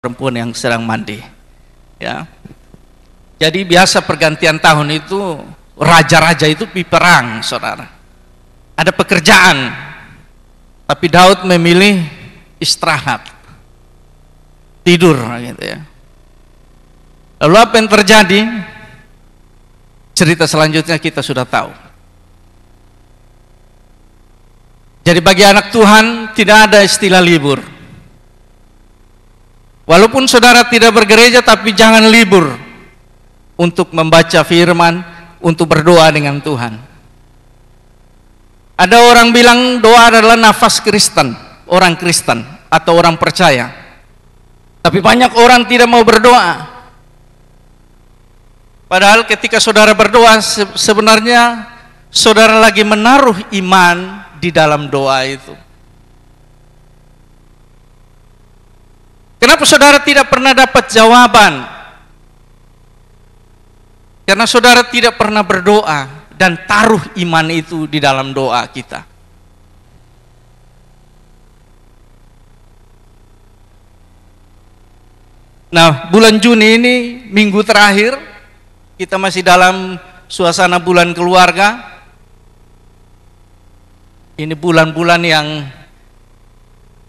perempuan yang sedang mandi. Ya. Jadi biasa pergantian tahun itu raja-raja itu pergi perang, saudara. Ada pekerjaan, tapi Daud memilih istirahat, tidur, gitu ya. Lalu apa yang terjadi? Cerita selanjutnya kita sudah tahu. Jadi bagi anak Tuhan tidak ada istilah libur. Walaupun saudara tidak bergereja, tapi jangan libur untuk membaca firman, untuk berdoa dengan Tuhan. Ada orang bilang doa adalah nafas Kristen, orang Kristen atau orang percaya. Tapi banyak orang tidak mau berdoa. Padahal ketika saudara berdoa, sebenarnya saudara lagi menaruh iman di dalam doa itu. Kenapa saudara tidak pernah dapat jawaban? Karena saudara tidak pernah berdoa dan taruh iman itu di dalam doa kita. Nah, bulan Juni ini minggu terakhir, kita masih dalam suasana bulan keluarga. Ini bulan-bulan yang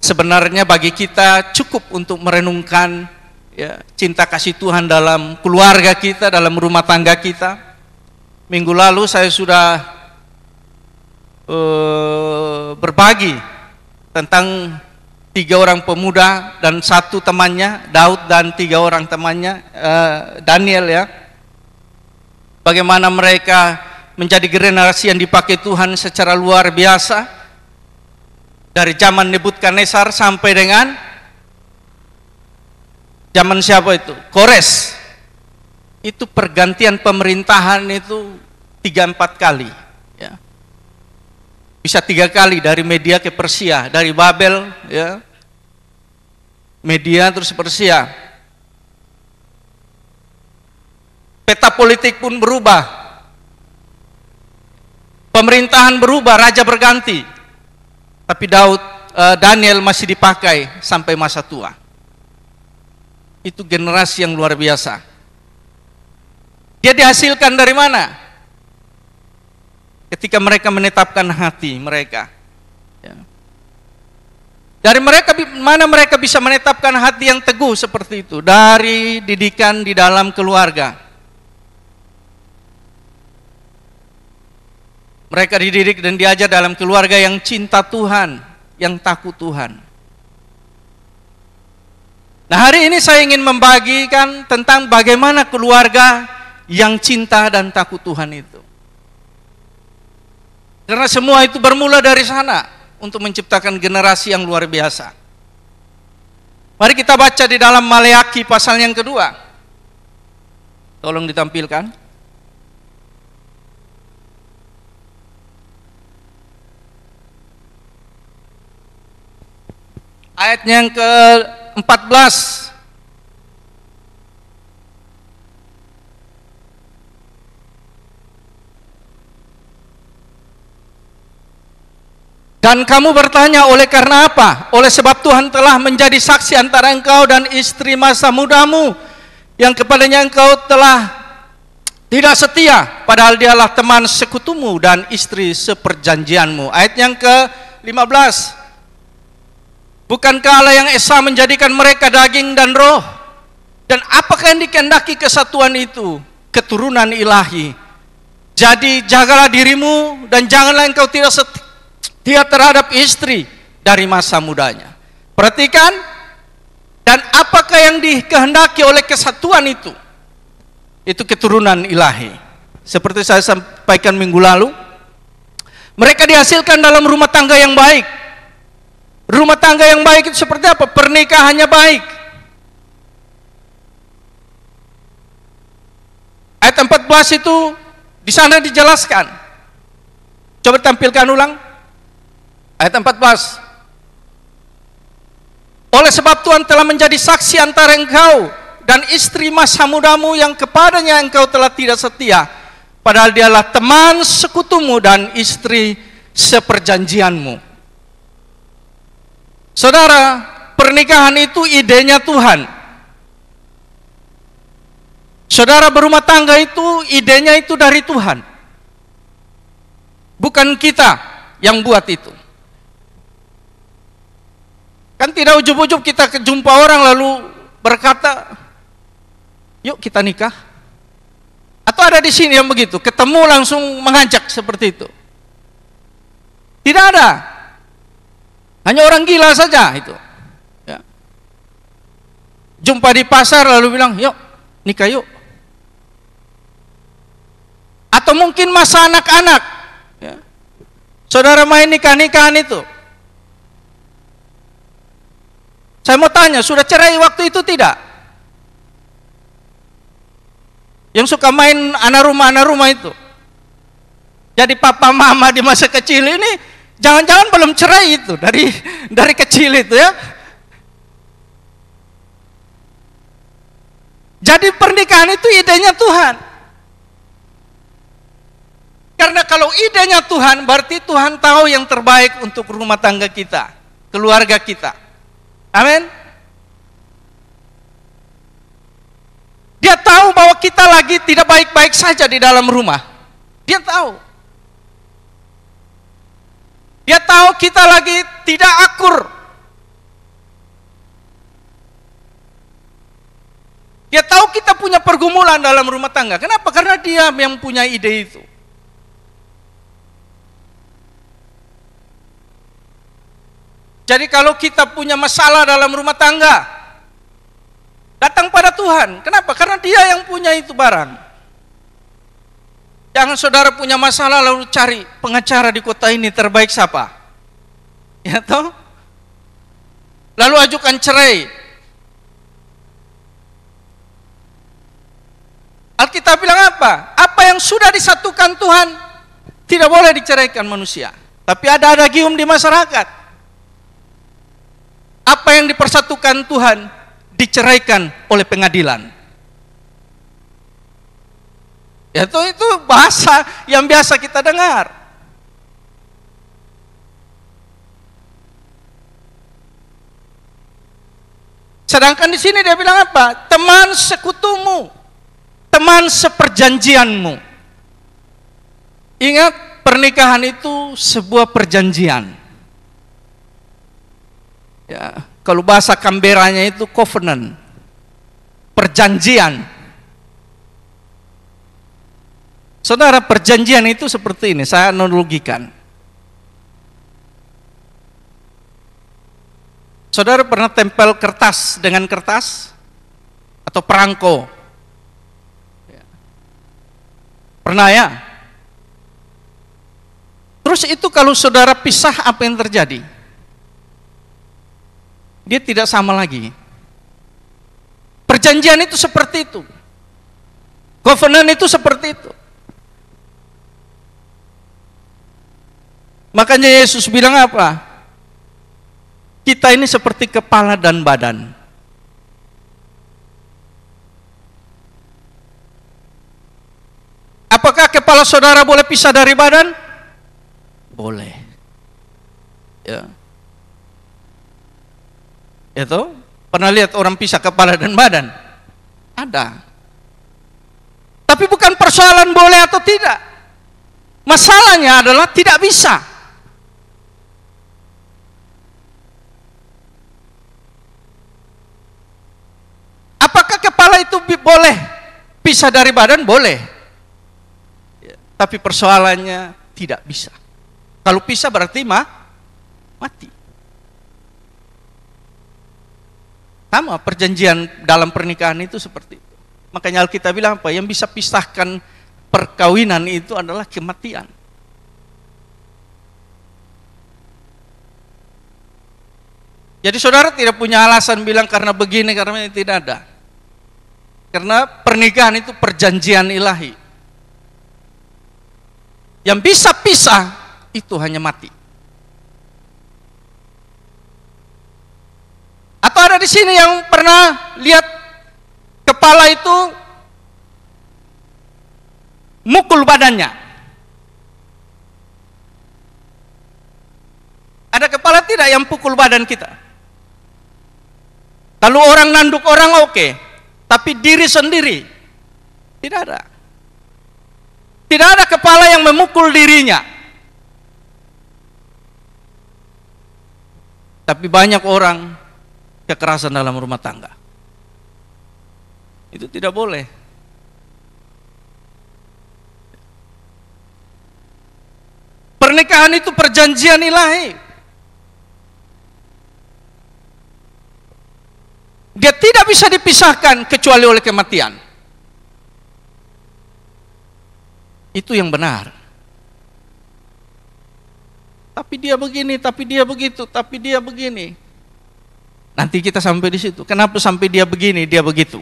sebenarnya bagi kita cukup untuk merenungkan ya, cinta kasih Tuhan dalam keluarga kita, dalam rumah tangga kita. Minggu lalu saya sudah berbagi tentang 3 orang pemuda dan 1 temannya, Daud, dan 3 orang temannya, Daniel ya. Bagaimana mereka menjadi generasi yang dipakai Tuhan secara luar biasa. Dari zaman Nebukadnezar sampai dengan zaman siapa itu? Kores. Itu pergantian pemerintahan itu 3-4 kali. Ya. Bisa 3 kali, dari Media ke Persia, dari Babel, ya, Media terus Persia. Peta politik pun berubah. Pemerintahan berubah, raja berganti. Tapi Daniel masih dipakai sampai masa tua. Itu generasi yang luar biasa. Dia dihasilkan dari mana? Ketika mereka menetapkan hati mereka. Ya. Dari mana mereka bisa menetapkan hati yang teguh seperti itu? Dari didikan di dalam keluarga. Mereka dididik dan diajar dalam keluarga yang cinta Tuhan, yang takut Tuhan. Nah, hari ini saya ingin membagikan tentang bagaimana keluarga yang cinta dan takut Tuhan itu. Karena semua itu bermula dari sana untuk menciptakan generasi yang luar biasa. Mari kita baca di dalam Maleakhi pasal yang kedua. Tolong ditampilkan. Ayatnya yang ke-14. Dan kamu bertanya, oleh karena apa? Oleh sebab Tuhan telah menjadi saksi antara engkau dan istri masa mudamu, yang kepadanya engkau telah tidak setia, padahal dialah teman sekutumu dan istri seperjanjianmu. Ayat yang ke-15. Bukankah Allah yang esa menjadikan mereka daging dan roh? Dan apakah yang dikehendaki kesatuan itu? Keturunan ilahi. Jadi jagalah dirimu dan janganlah engkau tidak setia terhadap istri dari masa mudanya. Perhatikan, dan apakah yang dikehendaki oleh kesatuan itu? Itu keturunan ilahi. Seperti saya sampaikan minggu lalu, mereka dihasilkan dalam rumah tangga yang baik. Rumah tangga yang baik itu seperti apa? Pernikahannya baik. Ayat 14 itu di sana dijelaskan. Coba tampilkan ulang. Ayat 14. Oleh sebab Tuhan telah menjadi saksi antara engkau dan istri masa mudamu yang kepadanya engkau telah tidak setia, padahal dialah teman sekutumu dan istri seperjanjianmu. Saudara, pernikahan itu idenya Tuhan. Saudara, berumah tangga itu idenya itu dari Tuhan. Bukan kita yang buat itu. Kan tidak ujub-ujub kita jumpa orang lalu berkata, yuk kita nikah. Atau ada di sini yang begitu, ketemu langsung mengajak seperti itu. Tidak ada. Hanya orang gila saja itu. Ya. Jumpa di pasar lalu bilang, yuk nikah yuk. Atau mungkin masa anak-anak, ya. Saudara main nikah-nikahan itu. Saya mau tanya, sudah cerai waktu itu tidak? Yang suka main anak rumah itu. Jadi papa mama di masa kecil ini, jangan-jangan belum cerai itu dari kecil itu ya. Jadi pernikahan itu idenya Tuhan. Karena kalau idenya Tuhan, berarti Tuhan tahu yang terbaik untuk rumah tangga kita, keluarga kita. Amin. Dia tahu bahwa kita lagi tidak baik-baik saja di dalam rumah. Dia tahu. Dia tahu kita lagi tidak akur. Dia tahu kita punya pergumulan dalam rumah tangga. Kenapa? Karena dia yang punya ide itu. Jadi kalau kita punya masalah dalam rumah tangga, datang pada Tuhan. Kenapa? Karena Dia yang punya itu barang. Jangan saudara punya masalah lalu cari pengacara di kota ini terbaik siapa? Ya toh? Lalu ajukan cerai. Alkitab bilang apa? Apa yang sudah disatukan Tuhan tidak boleh diceraikan manusia. Tapi ada adagium di masyarakat. Apa yang dipersatukan Tuhan diceraikan oleh pengadilan. Itu bahasa yang biasa kita dengar. Sedangkan di sini dia bilang apa? Teman sekutumu, teman seperjanjianmu. Ingat, pernikahan itu sebuah perjanjian. Ya, kalau bahasa Canberranya itu covenant, perjanjian. Saudara, perjanjian itu seperti ini, saya analogikan. Saudara pernah tempel kertas dengan kertas atau perangko? Pernah ya? Terus itu kalau saudara pisah, apa yang terjadi? Dia tidak sama lagi. Perjanjian itu seperti itu. Covenant itu seperti itu. Makanya Yesus bilang apa? Kita ini seperti kepala dan badan. Apakah kepala saudara boleh pisah dari badan? Boleh. Ya. Itu pernah lihat orang pisah kepala dan badan? Ada. Tapi bukan persoalan boleh atau tidak. Masalahnya adalah tidak bisa. Apakah kepala itu boleh pisah dari badan? Boleh. Tapi persoalannya tidak bisa. Kalau pisah berarti mati. Sama perjanjian dalam pernikahan itu seperti itu. Makanya Alkitab bilang apa? Yang bisa pisahkan perkawinan itu adalah kematian. Jadi saudara tidak punya alasan bilang karena begini, karena ini, tidak ada. Karena pernikahan itu perjanjian ilahi. Yang bisa pisah itu hanya mati. Atau ada di sini yang pernah lihat kepala itu mukul badannya? Ada kepala tidak yang pukul badan kita? Kalau orang nanduk orang oke, tapi diri sendiri Tidak ada. Tidak ada kepala yang memukul dirinya. Tapi banyak orang kekerasan dalam rumah tangga. Itu tidak boleh. Pernikahan itu perjanjian ilahi. Dia tidak bisa dipisahkan kecuali oleh kematian. Itu yang benar. Tapi dia begini, tapi dia begitu, tapi dia begini. Nanti kita sampai di situ. Kenapa sampai dia begini, dia begitu?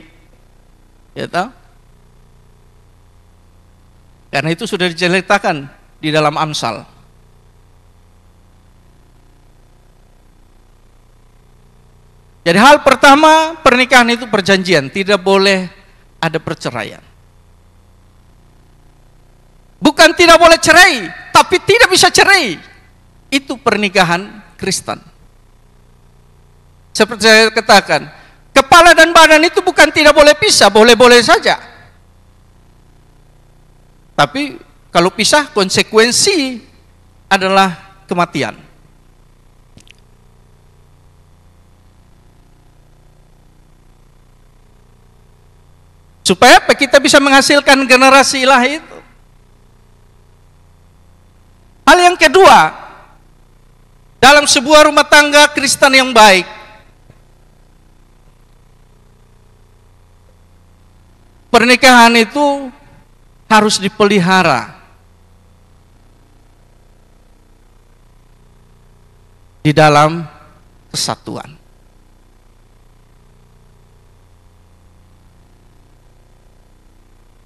Ya tahu? Karena itu sudah diceritakan di dalam Amsal. Jadi hal pertama, pernikahan itu perjanjian, tidak boleh ada perceraian. Bukan tidak boleh cerai, tapi tidak bisa cerai. Itu pernikahan Kristen. Seperti saya katakan, kepala dan badan itu bukan tidak boleh pisah, boleh-boleh saja. Tapi kalau pisah, konsekuensi adalah kematian. Supaya apa? Kita bisa menghasilkan generasi ilahi itu. Hal yang kedua, dalam sebuah rumah tangga Kristen yang baik, pernikahan itu harus dipelihara di dalam kesatuan.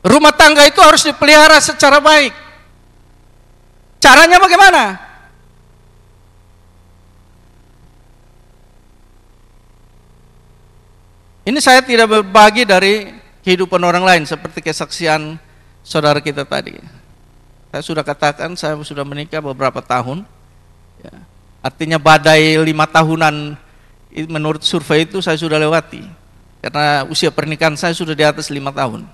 Rumah tangga itu harus dipelihara secara baik. Caranya bagaimana? Ini saya tidak berbagi dari kehidupan orang lain seperti kesaksian saudara kita tadi. Saya sudah katakan saya sudah menikah beberapa tahun. Ya. Artinya badai 5 tahunan menurut survei itu saya sudah lewati. Karena usia pernikahan saya sudah di atas 5 tahun.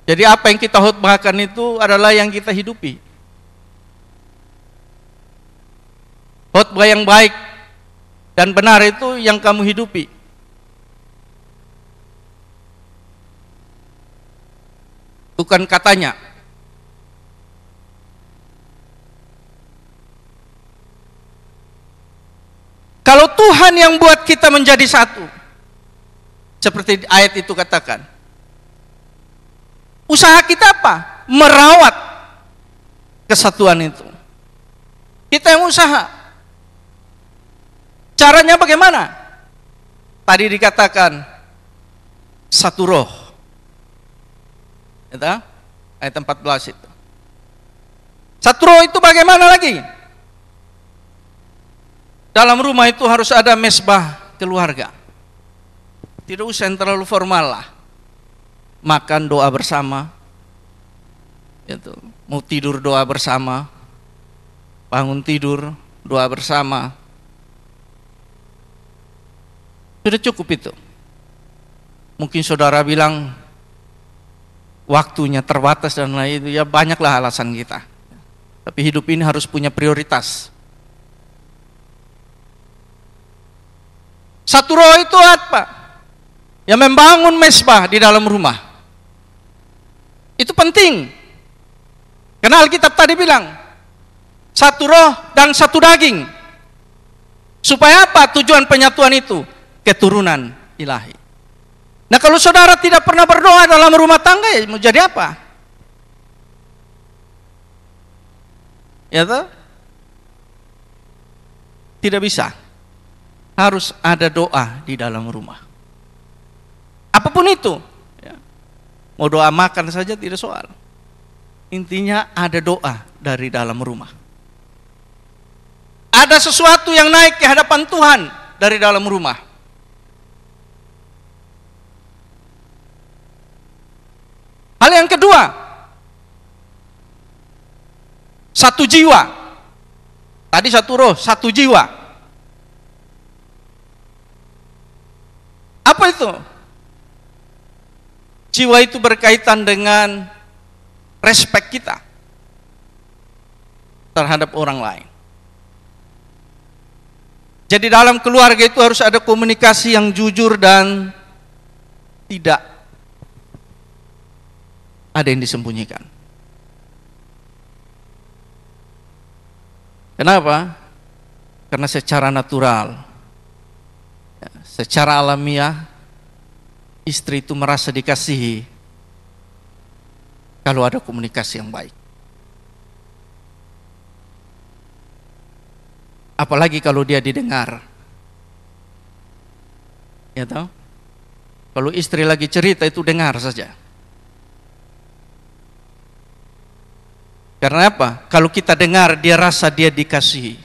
Jadi apa yang kita khotbahkan itu adalah yang kita hidupi. Khotbah yang baik dan benar itu yang kamu hidupi. Bukan katanya. Kalau Tuhan yang buat kita menjadi satu, seperti ayat itu katakan, usaha kita apa? Merawat kesatuan itu. Kita yang usaha. Caranya bagaimana? Tadi dikatakan satu roh. Itu, ayat 14 itu. Satu roh itu bagaimana lagi? Dalam rumah itu harus ada mesbah keluarga. Tidak usah yang terlalu formal lah. Makan doa bersama, itu. Mau tidur doa bersama, bangun tidur doa bersama, sudah cukup itu. Mungkin saudara bilang waktunya terbatas dan lain itu, ya banyaklah alasan kita. Tapi hidup ini harus punya prioritas. Satu roh itu apa? Yang membangun mesbah di dalam rumah. Itu penting. Karena Alkitab tadi bilang, satu roh dan satu daging. Supaya apa tujuan penyatuan itu? Keturunan ilahi. Nah kalau saudara tidak pernah berdoa dalam rumah tangga, ya mau jadi apa? Ya toh? Tidak bisa. Harus ada doa di dalam rumah. Apapun itu. Mau doa makan saja tidak soal. Intinya ada doa dari dalam rumah. Ada sesuatu yang naik ke hadapan Tuhan dari dalam rumah. Hal yang kedua, satu jiwa. Tadi satu roh, satu jiwa. itu. Jiwa itu berkaitan dengan respek kita terhadap orang lain. Jadi dalam keluarga itu harus ada komunikasi yang jujur dan tidak ada yang disembunyikan. Kenapa? Karena secara natural, secara alamiah, istri itu merasa dikasihi kalau ada komunikasi yang baik. Apalagi kalau dia didengar. Ya tahu? Kalau istri lagi cerita itu dengar saja. Karena apa? Kalau kita dengar, dia rasa dia dikasihi.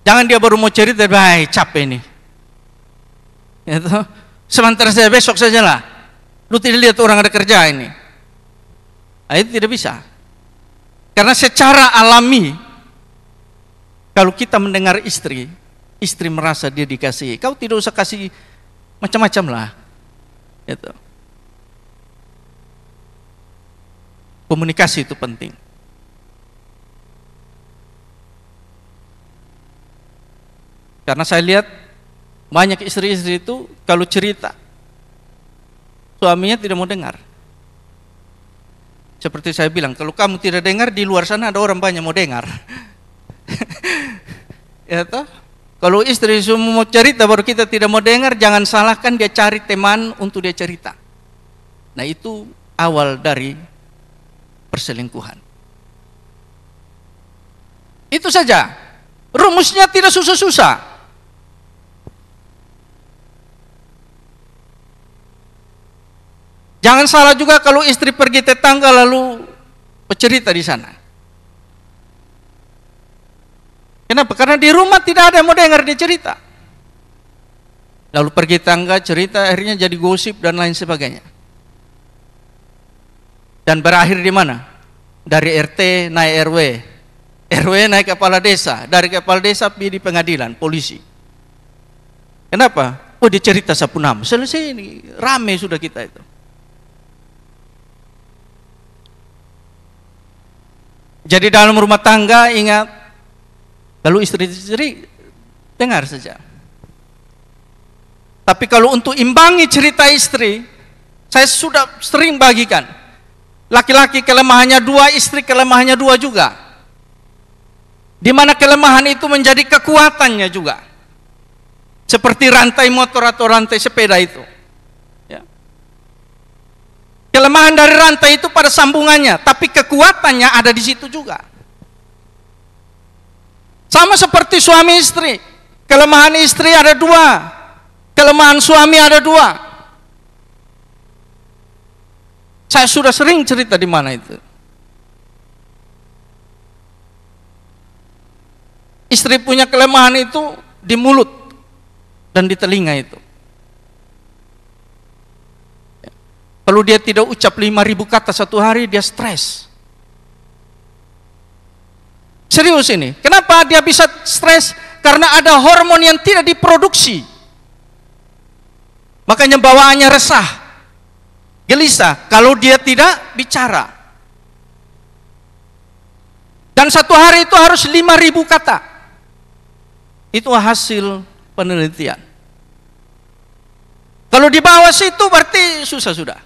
Jangan dia baru mau cerita, baik capek nih. Ya tahu? Sementara saya besok sajalah. Lu tidak lihat orang ada kerja ini. Nah, itu tidak bisa. Karena secara alami, kalau kita mendengar istri merasa dia dikasihi. Kau tidak usah kasih macam-macam lah. Gitu. Komunikasi itu penting. Karena saya lihat banyak istri-istri itu kalau cerita, suaminya tidak mau dengar. Seperti saya bilang, kalau kamu tidak dengar, di luar sana ada orang banyak mau dengar. Ya toh? Kalau istri semua mau cerita baru kita tidak mau dengar, jangan salahkan dia cari teman untuk dia cerita. Nah, itu awal dari perselingkuhan. Itu saja. Rumusnya tidak susah-susah. Jangan salah juga kalau istri pergi tetangga lalu bercerita di sana. Kenapa? Karena di rumah tidak ada yang mau dengar dia cerita. Lalu pergi tangga cerita, akhirnya jadi gosip dan lain sebagainya. Dan berakhir di mana? Dari RT naik RW, RW naik kepala desa, dari kepala desa pergi di pengadilan, polisi. Kenapa? Oh, dia cerita sapu nama. Selesai ini, rame sudah kita itu. Jadi dalam rumah tangga ingat, lalu istri-istri dengar saja. Tapi kalau untuk imbangi cerita istri, saya sudah sering bagikan. Laki-laki kelemahannya dua, istri kelemahannya dua juga. Di mana kelemahan itu menjadi kekuatannya juga. Seperti rantai motor atau rantai sepeda itu. Ya. Kelemahan dari rantai itu pada sambungannya, tapi kekuatannya ada di situ juga. Sama seperti suami istri. Kelemahan istri ada dua, kelemahan suami ada dua. Saya sudah sering cerita di mana itu. Istri punya kelemahan itu di mulut dan di telinga itu. Kalau dia tidak ucap 5.000 kata satu hari, dia stres. Serius ini. Kenapa dia bisa stres? Karena ada hormon yang tidak diproduksi. Makanya bawaannya resah, gelisah kalau dia tidak bicara. Dan satu hari itu harus 5.000 kata. Itu hasil penelitian. Kalau di bawah situ berarti susah sudah.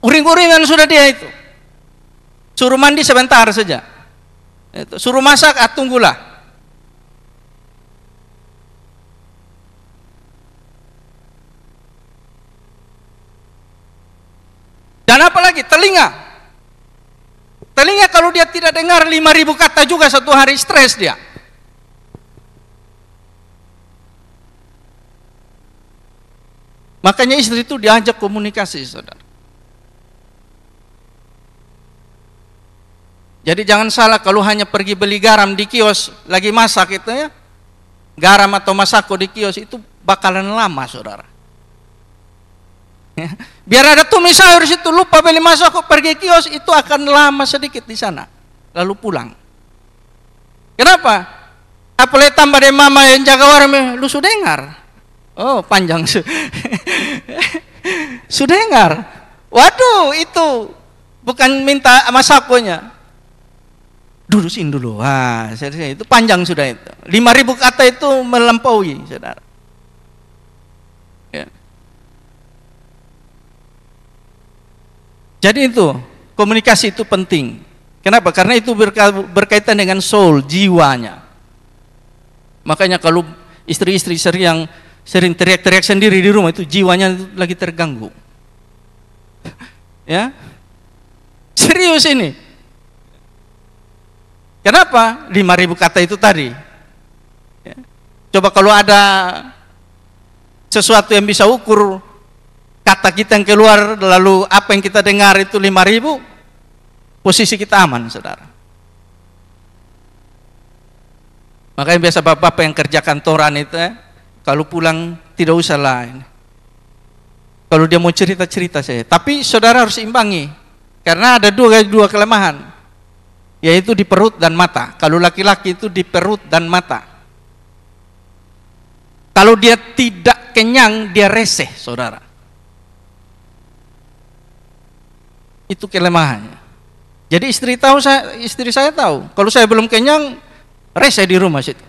Uring-uringan sudah dia itu. Suruh mandi sebentar saja. Itu. Suruh masak, tunggulah. Dan apalagi telinga. Telinga kalau dia tidak dengar 5.000 kata juga satu hari, stres dia. Makanya istri itu diajak komunikasi, saudara. Jadi jangan salah kalau hanya pergi beli garam di kios lagi masak itu ya. Garam atau masako di kios itu bakalan lama, saudara. Ya. Biar ada tumis sayur situ, lupa beli masako, pergi kios, itu akan lama sedikit di sana. Lalu pulang. Kenapa? Apalagi tambah deh mama yang jaga warung, lu sudah dengar? Oh, panjang. Sudah dengar? Waduh, itu bukan minta masakonya. Dudusin dulu. Wah, itu panjang sudah itu. 5.000 kata itu melampaui, saudara. Ya. Jadi itu, komunikasi itu penting. Kenapa? Karena itu berkaitan dengan soul, jiwanya. Makanya kalau istri-istri yang sering teriak-teriak sendiri di rumah, itu jiwanya lagi terganggu. Ya, serius ini. Kenapa? 5.000 kata itu tadi. Ya. Coba kalau ada sesuatu yang bisa ukur kata kita yang keluar, lalu apa yang kita dengar itu 5.000, posisi kita aman, saudara. Makanya biasa bapak-bapak yang kerja kantoran itu, kalau pulang tidak usah lah. Kalau dia mau cerita-cerita saya. Tapi saudara harus imbangi, karena ada dua kelemahan, yaitu di perut dan mata. Kalau laki-laki itu di perut dan mata. Kalau dia tidak kenyang, dia reseh, saudara. Itu kelemahannya. Jadi istri saya tahu, kalau saya belum kenyang, reseh di rumah situ.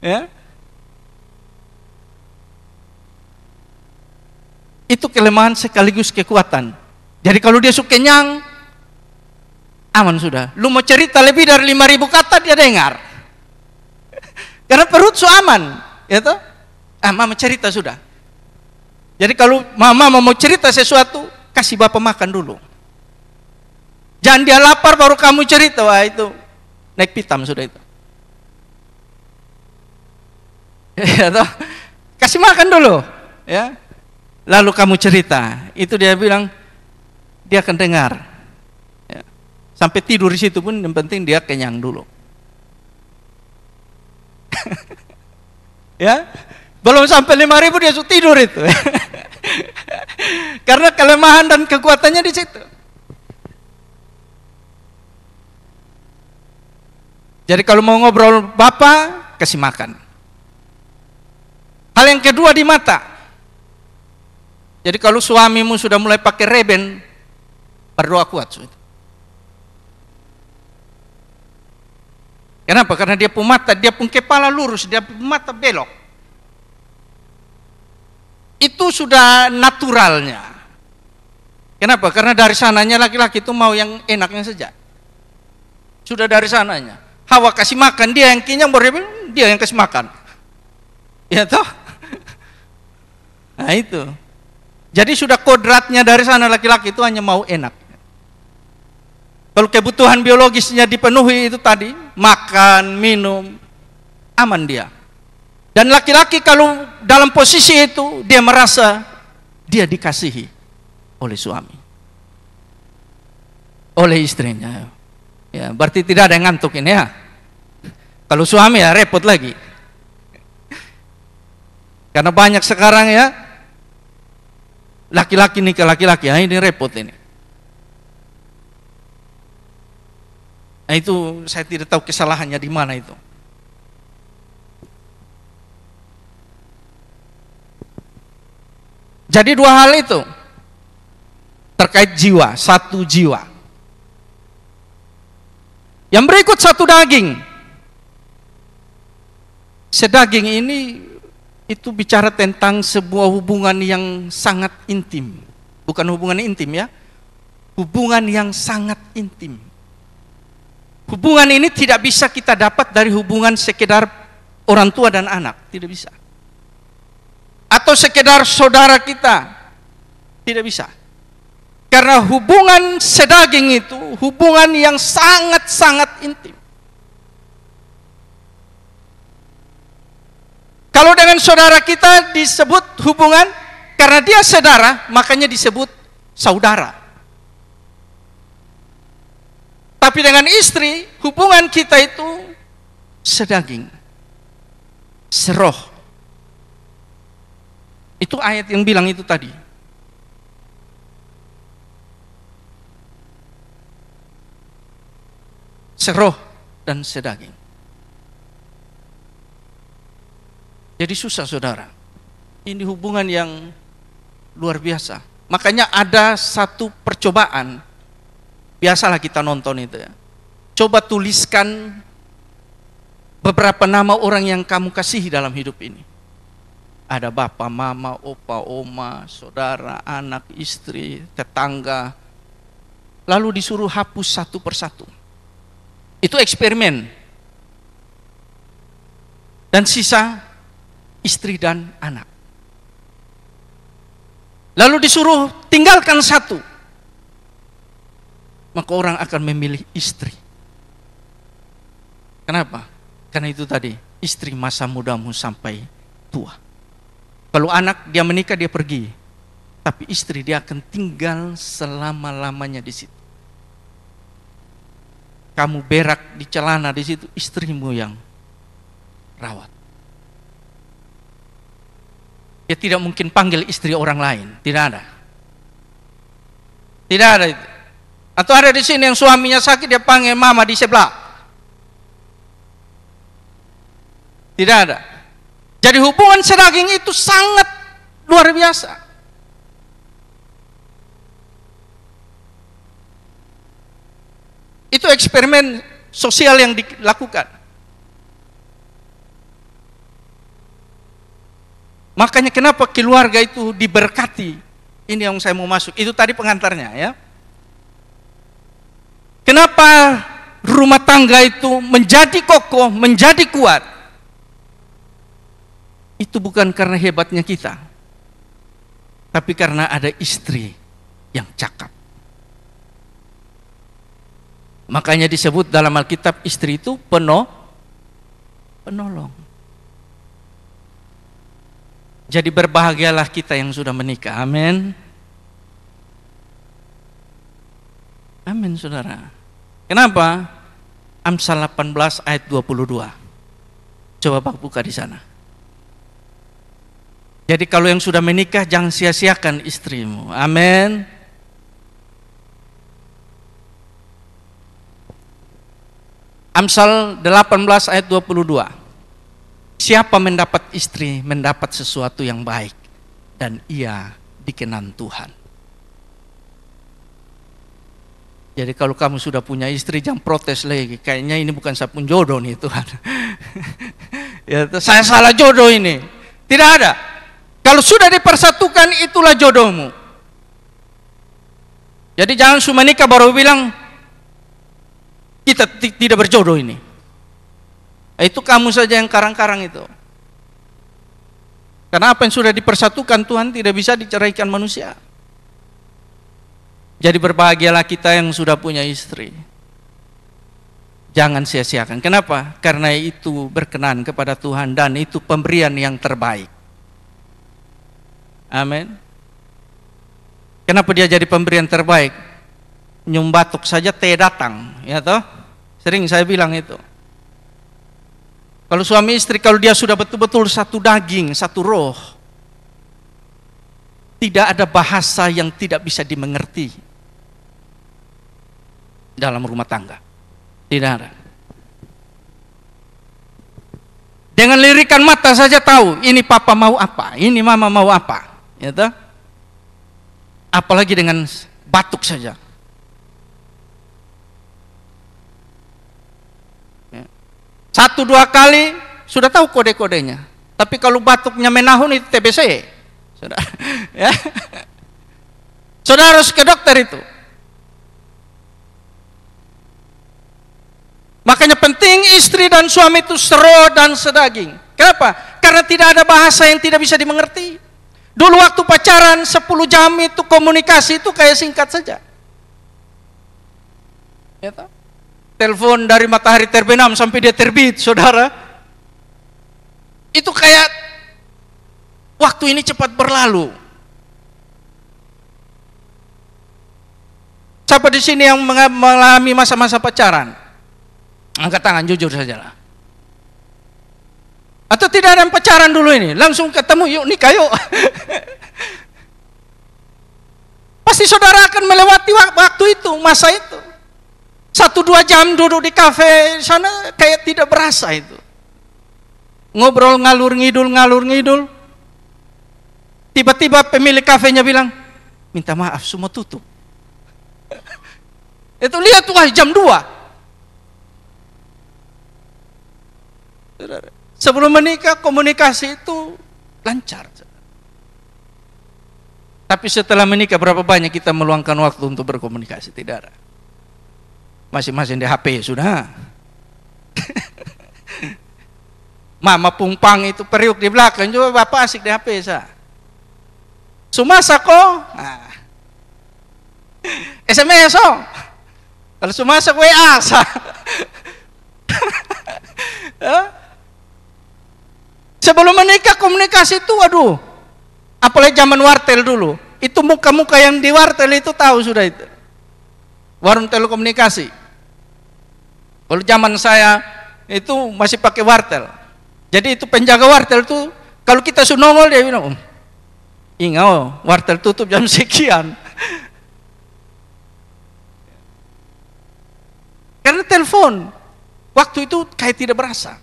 Ya. Itu kelemahan sekaligus kekuatan. Jadi kalau dia suka kenyang, aman sudah. Lu mau cerita lebih dari 5.000 kata, dia dengar. Karena perut su aman, ya toh? Mama cerita sudah. Jadi kalau mama mau cerita sesuatu, kasih bapak makan dulu. Jangan dia lapar baru kamu cerita, wah itu naik pitam sudah itu. Ya toh? Kasih makan dulu, ya. Lalu kamu cerita. Itu dia bilang, dia akan dengar. Ya. Sampai tidur di situ pun yang penting dia kenyang dulu. Ya, belum sampai 5.000 dia sudah tidur itu. Karena kelemahan dan kekuatannya di situ. Jadi kalau mau ngobrol bapak, kasih makan. Hal yang kedua di mata. Jadi kalau suamimu sudah mulai pakai reben, berdoa kuat. Kenapa? Karena dia pun mata, dia pun kepala lurus, dia pun mata belok. Itu sudah naturalnya. Kenapa? Karena dari sananya laki-laki itu mau yang enaknya saja. Sudah dari sananya. Hawa kasih makan, dia yang kenyang, dia yang kasih makan. Ya toh? Nah itu. Jadi sudah kodratnya dari sana, laki-laki itu hanya mau enak. Kalau kebutuhan biologisnya dipenuhi itu tadi, makan, minum, aman dia. Dan laki-laki kalau dalam posisi itu, dia merasa dia dikasihi oleh suami, oleh istrinya. Ya, berarti tidak ada yang ngantuk ini ya. Kalau suami ya repot lagi. Karena banyak sekarang ya, laki-laki nikah laki-laki, ini repot ini. Nah itu saya tidak tahu kesalahannya di mana itu. Jadi dua hal itu terkait jiwa, satu jiwa. Yang berikut satu daging. Sedaging ini itu bicara tentang sebuah hubungan yang sangat intim. Bukan hubungan intim ya. Hubungan yang sangat intim. Hubungan ini tidak bisa kita dapat dari hubungan sekedar orang tua dan anak, tidak bisa. Atau sekedar saudara kita, tidak bisa. Karena hubungan sedaging itu hubungan yang sangat-sangat intim. Kalau dengan saudara kita disebut hubungan, karena dia saudara, makanya disebut saudara. Tapi dengan istri, hubungan kita itu sedaging, seroh. Itu ayat yang bilang itu tadi. Seroh. dan sedaging. Jadi susah saudara. Ini hubungan yang luar biasa. Makanya ada satu percobaan. Biasalah kita nonton itu ya. Coba tuliskan beberapa nama orang yang kamu kasihi dalam hidup ini. Ada bapak, mama, opa, oma, saudara, anak, istri, tetangga. Lalu disuruh hapus satu persatu. Itu eksperimen. Dan sisa istri dan anak. Lalu disuruh tinggalkan satu. Maka orang akan memilih istri. Kenapa? Karena itu tadi, istri masa mudamu sampai tua. Kalau anak dia menikah dia pergi. Tapi istri dia akan tinggal selama-lamanya di situ. Kamu berak di celana di situ, istrimu yang rawat. Dia tidak mungkin panggil istri orang lain, tidak ada. Tidak ada itu. Atau ada di sini yang suaminya sakit dia panggil mama di sebelah. Tidak ada. Jadi hubungan sedaging itu sangat luar biasa. Itu eksperimen sosial yang dilakukan. Makanya kenapa keluarga itu diberkati. Ini yang saya mau masuk. Itu tadi pengantarnya ya. Kenapa rumah tangga itu menjadi kokoh, menjadi kuat? Itu bukan karena hebatnya kita. Tapi karena ada istri yang cakap. Makanya disebut dalam Alkitab istri itu penolong. Jadi berbahagialah kita yang sudah menikah. Amin. Amin saudara. Kenapa? Amsal 18 ayat 22. Coba Pak buka di sana. Jadi kalau yang sudah menikah jangan sia-siakan istrimu. Amin. Amsal 18 ayat 22. Siapa mendapat istri mendapat sesuatu yang baik dan ia dikenan Tuhan. Jadi kalau kamu sudah punya istri jangan protes lagi. Kayaknya ini bukan saya pun jodoh nih Tuhan. Ya, saya salah jodoh ini. Tidak ada. Kalau sudah dipersatukan itulah jodohmu. Jadi jangan cuma nikah baru bilang kita tidak berjodoh ini. Itu kamu saja yang karang-karang itu. Karena apa yang sudah dipersatukan Tuhan tidak bisa diceraikan manusia. Jadi berbahagialah kita yang sudah punya istri. Jangan sia-siakan. Kenapa? Karena itu berkenan kepada Tuhan dan itu pemberian yang terbaik. Amin. Kenapa dia jadi pemberian terbaik? Nyium batuk saja teh datang, ya toh? Sering saya bilang itu. Kalau suami istri, kalau dia sudah betul-betul satu daging, satu roh, tidak ada bahasa yang tidak bisa dimengerti dalam rumah tangga. Tidak ada. Dengan lirikan mata saja tahu, ini papa mau apa, ini mama mau apa, ya toh? Apalagi dengan batuk saja. Satu dua kali sudah tahu kode-kodenya. Tapi kalau batuknya menahun itu TBC. Saudara, ya. Saudara harus ke dokter itu. Makanya penting istri dan suami itu sero dan sedaging. Kenapa? Karena tidak ada bahasa yang tidak bisa dimengerti. Dulu waktu pacaran 10 jam itu komunikasi itu kayak singkat saja. Ya toh? Telepon dari matahari terbenam sampai dia terbit, saudara. Itu kayak waktu ini cepat berlalu. Siapa di sini yang mengalami masa-masa pacaran? Angkat tangan, jujur sajalah. Atau tidak ada yang pacaran dulu ini? Langsung ketemu, yuk nikah yuk. Pasti saudara akan melewati waktu itu, masa itu. 1-2 jam duduk di kafe sana kayak tidak berasa itu. Ngobrol ngalur ngidul. Tiba-tiba pemilik kafenya bilang, minta maaf semua tutup. Itu lihat tuh jam 2. Sebelum menikah komunikasi itu lancar. Tapi setelah menikah berapa banyak kita meluangkan waktu untuk berkomunikasi? Tidak ada. Masing-masing di HP sudah. Mama pungpang itu periuk di belakang juga, bapak asik di HP sah. Sumasa kok. Nah. SMS oh. Kalau sumasa WA sah. Sebelum menikah komunikasi itu aduh. Apalagi zaman wartel dulu. Itu muka-muka yang di wartel itu tahu sudah itu. Warung telekomunikasi. Kalau zaman saya itu masih pakai wartel. Jadi itu penjaga wartel itu kalau kita sunongol dia bilang, ingat oh, wartel tutup jam sekian. Karena telepon waktu itu kayak tidak berasa.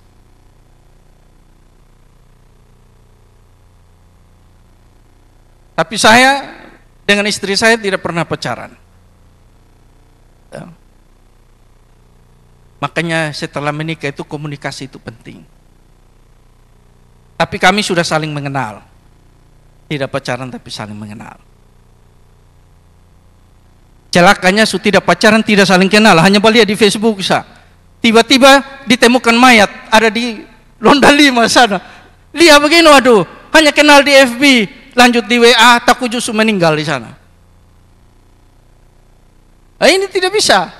Tapi saya dengan istri saya tidak pernah pacaran. Ya. Makanya setelah menikah itu komunikasi itu penting. Tapi kami sudah saling mengenal. Tidak pacaran tapi saling mengenal. Celakanya tidak pacaran tidak saling kenal, hanya lihat di Facebook sah. Tiba-tiba ditemukan mayat ada di Londa 5 sana. Lihat begini, waduh, hanya kenal di FB. Lanjut di WA, takut justru meninggal di sana. Nah, ini tidak bisa.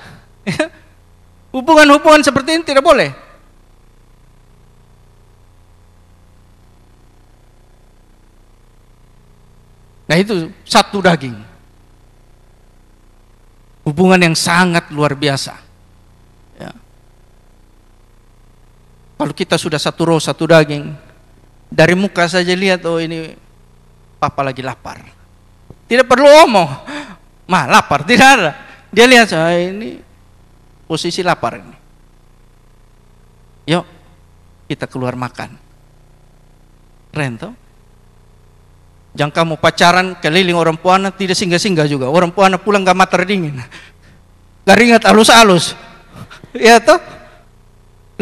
Hubungan-hubungan seperti ini tidak boleh. Nah itu satu daging. Hubungan yang sangat luar biasa. Ya. Kalau kita sudah satu roh, satu daging, dari muka saja lihat, oh ini papa lagi lapar. Tidak perlu omong, mah lapar, tidak ada. Dia lihat saya ini posisi lapar ini. Yuk kita keluar makan. Keren toh? Jangan kamu pacaran keliling orang puana tidak singgah-singgah juga. Orang puana pulang gak mata dingin, gak ringat alus-alus. Ya toh?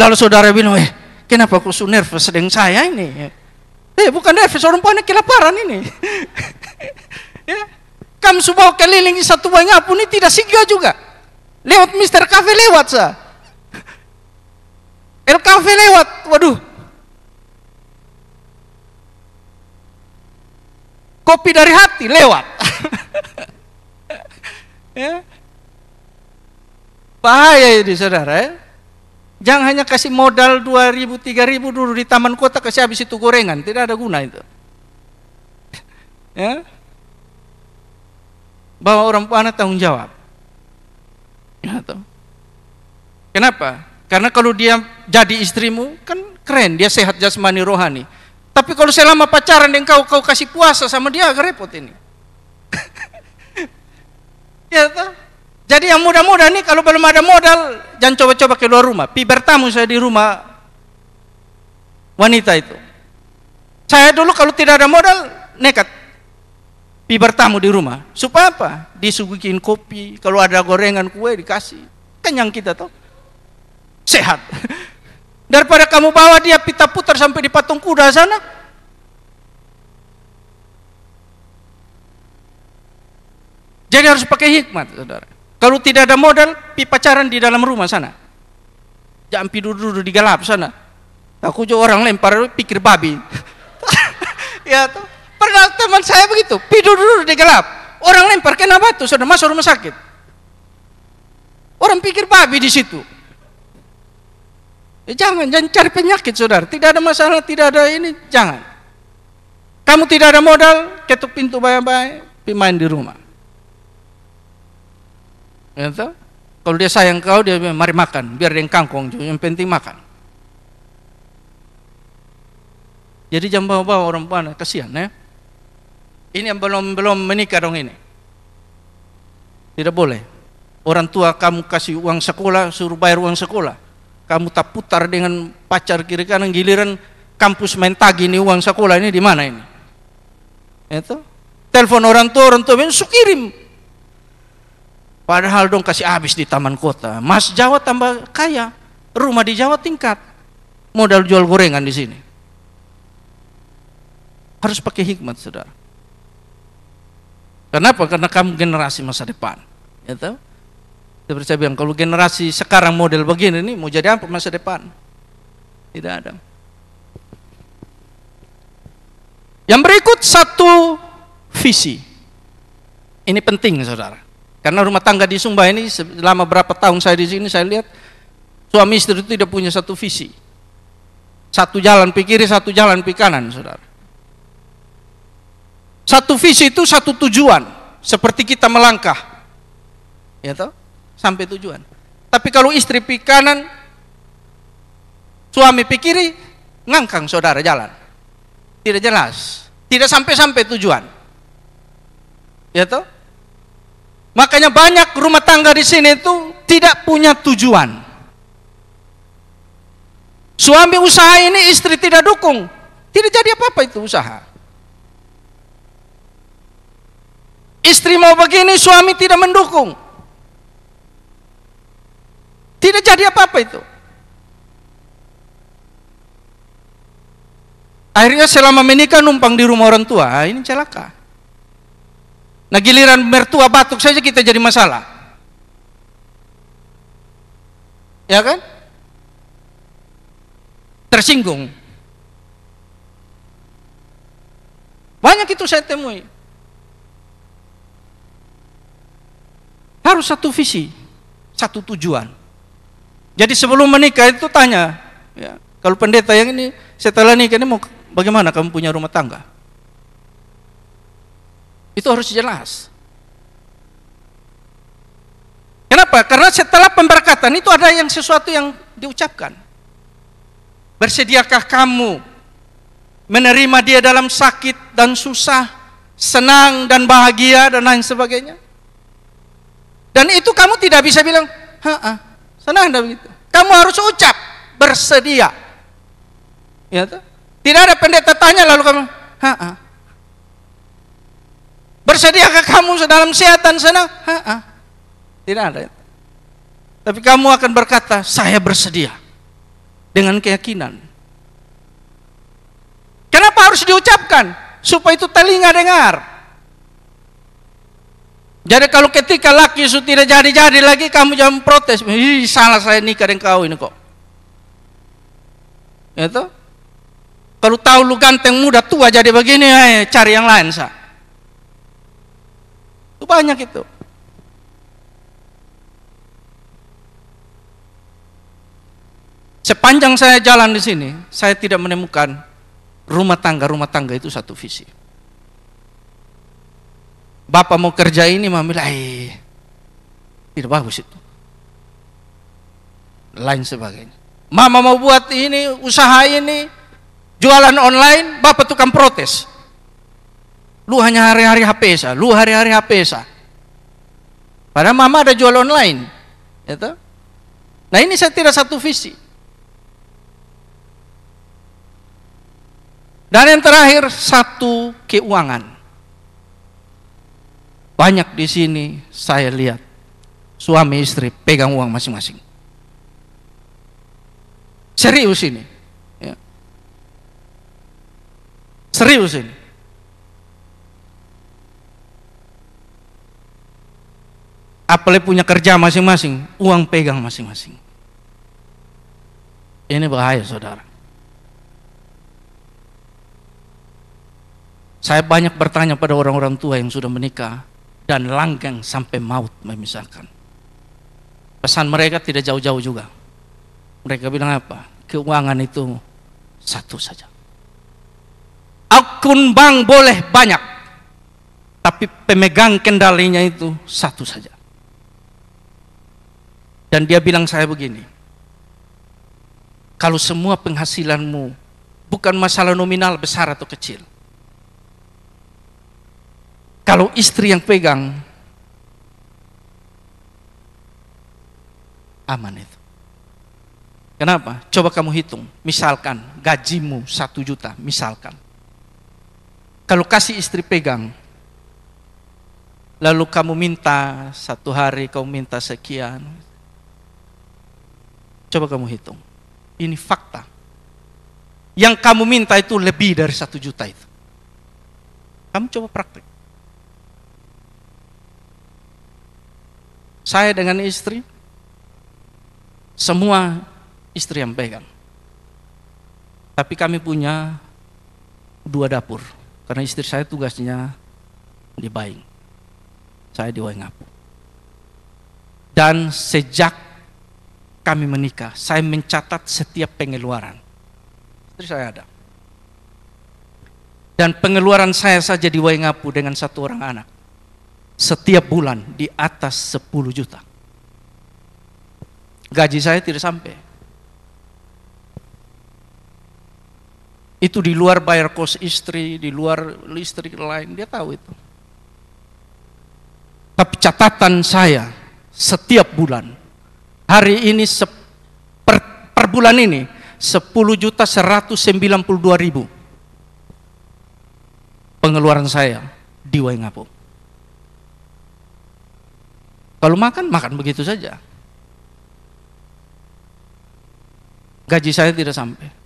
Lalu saudara bilang, kenapa kau so nervous dengan saya ini? Bukan nervous, orang puana kelaparan ini. Ya. Kamu sudah keliling satu banyak pun ini tidak singgah juga. Lewat Mr. Cafe lewat sah. El Cafe lewat, waduh. Kopi dari hati lewat. Ya. Bahaya ini saudara ya. Jangan hanya kasih modal 2.000, 3.000 dulu di taman kota kasih habis itu gorengan, tidak ada guna itu. Ya. Bawa orang puana tanggung jawab. Ya, toh. Kenapa? Karena kalau dia jadi istrimu kan keren, dia sehat jasmani rohani. Tapi kalau selama pacaran dengan kau kasih puasa sama dia agak repot ini. Ya toh? Jadi yang muda-muda nih kalau belum ada modal jangan coba-coba keluar rumah. Pi bertamu saya di rumah wanita itu. Saya dulu kalau tidak ada modal nekat pi bertamu di rumah. Supaya apa? Disuguhin kopi, kalau ada gorengan kue dikasih. Kenyang kita toh. Sehat. Daripada kamu bawa dia pita putar sampai di patung kuda sana. Jadi harus pakai hikmat, saudara. Kalau tidak ada modal, pi pacaran di dalam rumah sana. Jangan pi duduk di gelap sana. Aku juga orang lempar pikir babi. Ya tuh. Pernah teman saya begitu, pi duduk di gelap. Orang lempar kena batu, sudah masuk rumah sakit. Orang pikir babi di situ. Jangan cari penyakit, saudara. Tidak ada masalah, tidak ada ini, jangan. Kamu tidak ada modal, ketuk pintu baik-baik, pi main di rumah. Ya, kalau dia sayang kau, dia bilang, mari makan, biar dia kangkung, yang penting makan. Jadi jangan bawa-bawa orang puana, kasihan ya. Ini yang belum menikah dong ini. Tidak boleh. Orang tua kamu kasih uang sekolah, suruh bayar uang sekolah. Kamu tak putar dengan pacar kiri kanan, giliran kampus main tagih ini uang sekolah ini di mana ini? Itu telepon orang tua su kirim. Padahal dong kasih habis di taman kota. Mas Jawa tambah kaya, rumah di Jawa tingkat, modal jual gorengan di sini. Harus pakai hikmat, saudara. Kenapa? Karena kamu generasi masa depan. Itu seperti saya bilang, kalau generasi sekarang model begini nih, mau jadi apa masa depan? Tidak ada. Yang berikut satu visi. Ini penting, saudara. Karena rumah tangga di Sumba ini selama berapa tahun saya di sini, saya lihat suami istri itu tidak punya satu visi. Satu jalan pikir kiri, satu jalan pikir kanan, saudara. Satu visi itu satu tujuan, seperti kita melangkah, ya toh, sampai tujuan. Tapi kalau istri pikir kanan, suami pikir kiri, ngangkang saudara jalan. Tidak jelas, tidak sampai tujuan. Ya toh? Makanya banyak rumah tangga di sini itu tidak punya tujuan. Suami usaha ini, istri tidak dukung, tidak jadi apa-apa itu usaha. Istri mau begini, suami tidak mendukung, tidak jadi apa-apa itu. Akhirnya selama menikah numpang di rumah orang tua, ini celaka. Nah giliran mertua batuk saja kita jadi masalah, ya kan? Tersinggung. Banyak itu saya temui. Harus satu visi, satu tujuan. Jadi sebelum menikah itu tanya, ya, kalau pendeta yang ini setelah nikah ini mau bagaimana kamu punya rumah tangga? Itu harus jelas. Kenapa? Karena setelah pemberkatan itu ada yang sesuatu yang diucapkan. Bersediakah kamu menerima dia dalam sakit dan susah, senang dan bahagia dan lain sebagainya? Dan itu kamu tidak bisa bilang, senang dan begitu. Kamu harus ucap, bersedia. Ya, tidak ada pendeta tanya lalu kamu, bersediakah kamu dalam sehat dan senang? Tidak ada. Tapi kamu akan berkata, saya bersedia. Dengan keyakinan. Kenapa harus diucapkan? Supaya itu telinga dengar. Jadi kalau ketika laki itu tidak jadi-jadi lagi, kamu jangan protes. Ih, salah saya nikah dengan kau ini kok. Itu. Kalau tahu lu ganteng muda tua jadi begini, cari yang lain sah. Itu banyak itu. Sepanjang saya jalan di sini, saya tidak menemukan rumah tangga itu satu visi. Bapak mau kerja ini, mama bilang, tidak bagus itu. Lain sebagainya. Mama mau buat ini, usaha ini, jualan online, bapak tukang protes. Lu hanya hari-hari HP sah, lu hari-hari HP sah. Padahal mama ada jual online. Gitu? Nah ini saya tidak satu visi. Dan yang terakhir, satu keuangan. Banyak di sini saya lihat suami istri pegang uang masing-masing. Serius ini. Ya. Serius ini. Apalagi punya kerja masing-masing, uang pegang masing-masing. Ini bahaya, saudara. Saya banyak bertanya pada orang-orang tua yang sudah menikah dan langgeng sampai maut memisahkan. Pesan mereka tidak jauh-jauh juga. Mereka bilang apa? Keuangan itu satu saja. Akun bank boleh banyak, tapi pemegang kendalinya itu satu saja. Dan dia bilang saya begini, kalau semua penghasilanmu bukan masalah nominal besar atau kecil, kalau istri yang pegang, aman itu. Kenapa? Coba kamu hitung, misalkan gajimu 1 juta, misalkan. Kalau kasih istri pegang, lalu kamu minta 1 hari, kamu minta sekian. Coba kamu hitung, ini fakta. Yang kamu minta itu lebih dari 1 juta itu. Kamu coba praktek. Saya dengan istri, semua istri yang pegang. Tapi kami punya 2 dapur, karena istri saya tugasnya di Baing, saya di Waingapu. Dan sejak kami menikah, saya mencatat setiap pengeluaran. Istri saya ada. Dan pengeluaran saya saja di Waingapu dengan 1 orang anak, setiap bulan di atas 10 juta. Gaji saya tidak sampai. Itu di luar bayar kos istri, di luar listrik lain, dia tahu itu. Tapi catatan saya setiap bulan, hari ini per bulan ini 10.192.000 pengeluaran saya di Waingapu. Kalau makan begitu saja. Gaji saya tidak sampai.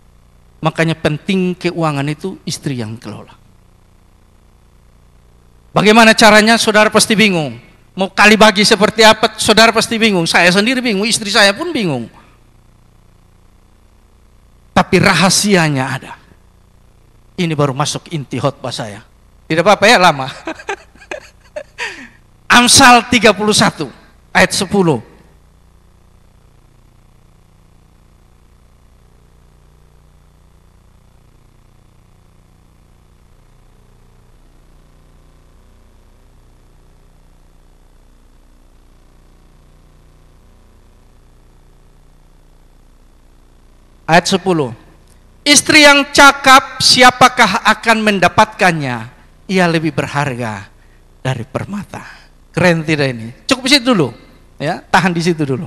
Makanya penting keuangan itu istri yang kelola. Bagaimana caranya? Saudara pasti bingung. Mau kali bagi seperti apa? Saudara pasti bingung. Saya sendiri bingung, istri saya pun bingung. Tapi rahasianya ada. Ini baru masuk inti khotbah saya. Tidak apa-apa ya, lama. Amsal 31 ayat 10. Ayat 10. Istri yang cakap, siapakah akan mendapatkannya? Ia lebih berharga dari permata. Keren tidak ini? Cukup di situ dulu, ya, tahan di situ dulu.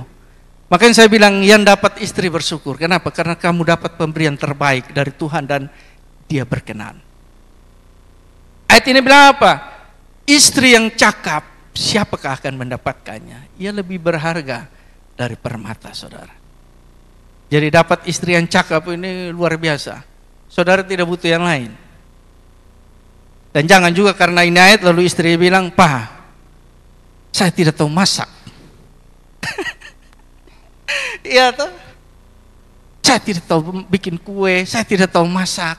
Makanya saya bilang yang dapat istri bersyukur. Kenapa? Karena kamu dapat pemberian terbaik dari Tuhan dan Dia berkenan. Ayat ini bilang apa? Istri yang cakap, siapakah akan mendapatkannya? Ia lebih berharga dari permata, saudara. Jadi dapat istri yang cakap ini luar biasa. Saudara tidak butuh yang lain. Dan jangan juga karena ini ayat lalu istri bilang, "Pak, saya tidak tahu masak." Iya toh? Saya tidak tahu bikin kue, saya tidak tahu masak.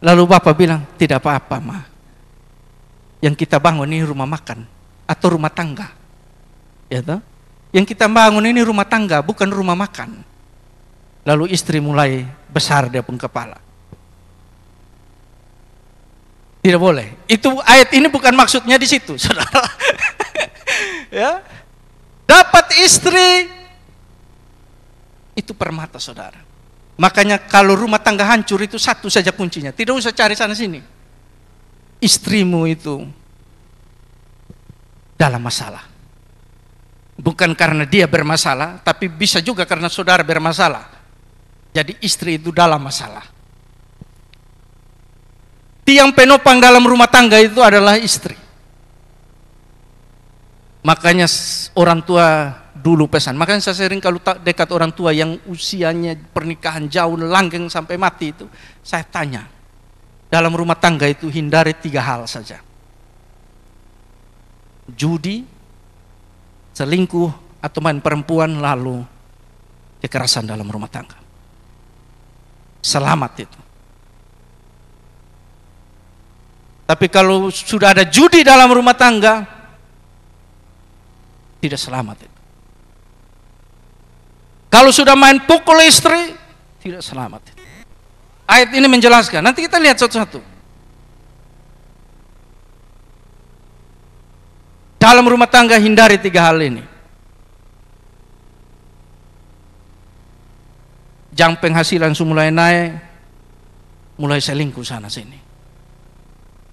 Lalu bapak bilang, "Tidak apa-apa, Ma. Yang kita bangun ini rumah makan atau rumah tangga." Ya toh? Yang kita bangun ini rumah tangga, bukan rumah makan. Lalu istri mulai besar dia pun kepala. Tidak boleh. Itu ayat ini bukan maksudnya di situ, saudara. Ya, dapat istri itu permata, saudara. Makanya kalau rumah tangga hancur itu satu saja kuncinya. Tidak usah cari sana sini. Istrimu itu dalam masalah. Bukan karena dia bermasalah, tapi bisa juga karena saudara bermasalah. Jadi istri itu dalam masalah. Tiang penopang dalam rumah tangga itu adalah istri. Makanya orang tua dulu pesan. Makanya saya sering kalau dekat orang tua yang usianya pernikahan jauh langgeng sampai mati itu, saya tanya, dalam rumah tangga itu hindari 3 hal saja. Judi, selingkuh atau main perempuan, lalu kekerasan dalam rumah tangga. Selamat itu. Tapi kalau sudah ada judi dalam rumah tangga, tidak selamat itu. Kalau sudah main pukul istri, tidak selamat itu. Ayat ini menjelaskan. Nanti kita lihat satu-satu. Dalam rumah tangga hindari 3 hal ini. Jang penghasilan mulai naik, mulai selingkuh sana sini.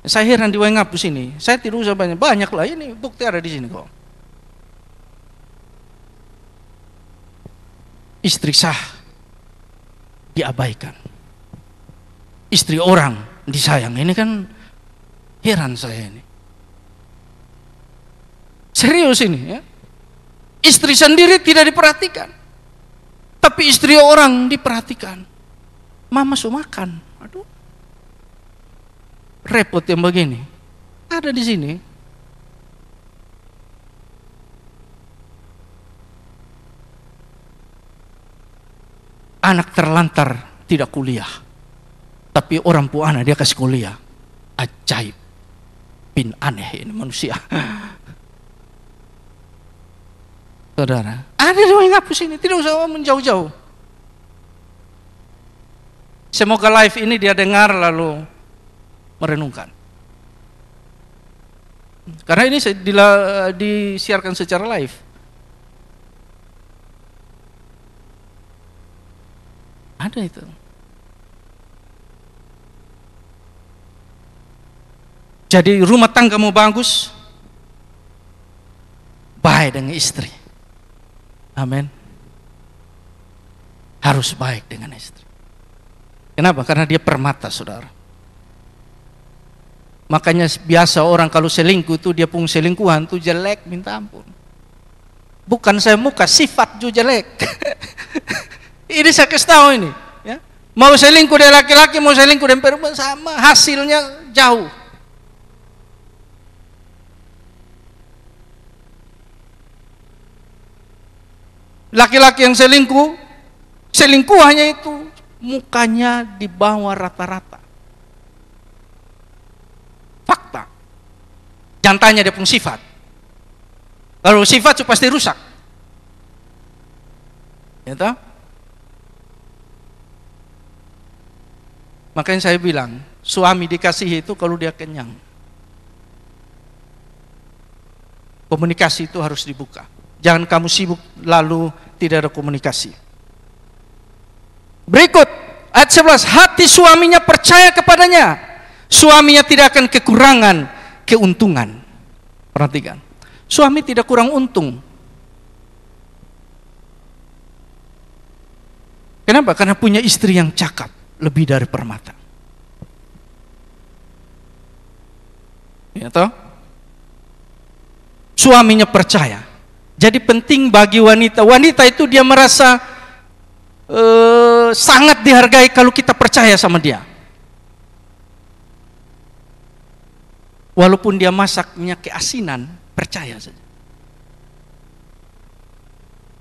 Saya heran di Waingapu sini, saya tidak usah banyak lah, ini bukti ada di sini kok. istri sah diabaikan, istri orang disayang. Ini kan heran saya ini. Serius ini ya. Istri sendiri tidak diperhatikan, tapi istri orang diperhatikan. Mama sudah makan. Aduh, repot yang begini. Ada di sini. Anak terlantar tidak kuliah, tapi orang tua anak dia kasih kuliah. Ajaib, pin aneh ini manusia. Saudara, ada yang ngapus ini, tidak usah menjauh-jauh. Semoga live ini dia dengar lalu merenungkan. Karena ini disiarkan secara live. Ada itu. Jadi rumah tanggamu bagus, baik dengan istri. Amin. Harus baik dengan istri. Kenapa? Karena dia permata, saudara. Makanya biasa orang kalau selingkuh itu dia pun selingkuhan itu jelek minta ampun. Bukan saya muka, sifat juga jelek. Ini saya kasih tahu ini. Ya. Mau selingkuh dari laki-laki, mau selingkuh dari perempuan sama, hasilnya jauh. Laki-laki yang selingkuh, selingkuhannya itu mukanya di bawah rata-rata. Fakta. Jangan tanya dia pun sifat. Kalau sifat itu pasti rusak. Ya toh? Makanya saya bilang, suami dikasihi itu kalau dia kenyang. Komunikasi itu harus dibuka. Jangan kamu sibuk lalu tidak ada komunikasi. Berikut ayat 11, hati suaminya percaya kepadanya, suaminya tidak akan kekurangan keuntungan. Perhatikan, suami tidak kurang untung. Kenapa? Karena punya istri yang cakap, lebih dari permata. Ya toh? Suaminya percaya. Jadi penting bagi wanita. Wanita itu dia merasa sangat dihargai kalau kita percaya sama dia. Walaupun dia masaknya keasinan, percaya saja.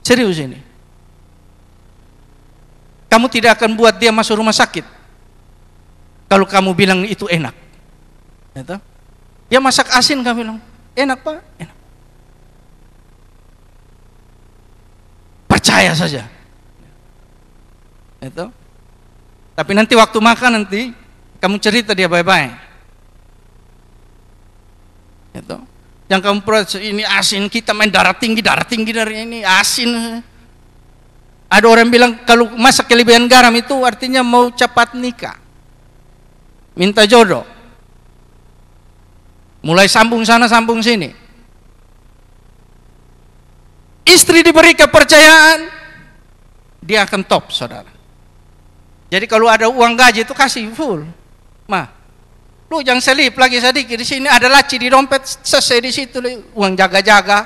Serius ini. Kamu tidak akan buat dia masuk rumah sakit kalau kamu bilang itu enak. Dia masak asin, kamu bilang enak pak, enak. Percaya saja. Itu. Tapi nanti waktu makan nanti kamu cerita dia bye-bye. Itu. Yang kamu protes ini asin, kita main darah tinggi dari ini asin. Ada orang bilang kalau masak kelebihan garam itu artinya mau cepat nikah. Minta jodoh. Mulai sambung sana sambung sini. Istri diberi kepercayaan, dia akan top, saudara. Jadi kalau ada uang gaji itu kasih full. Mah, lu jangan selip lagi sedikit di sini ada laci di dompet, selesai di situ uang jaga-jaga.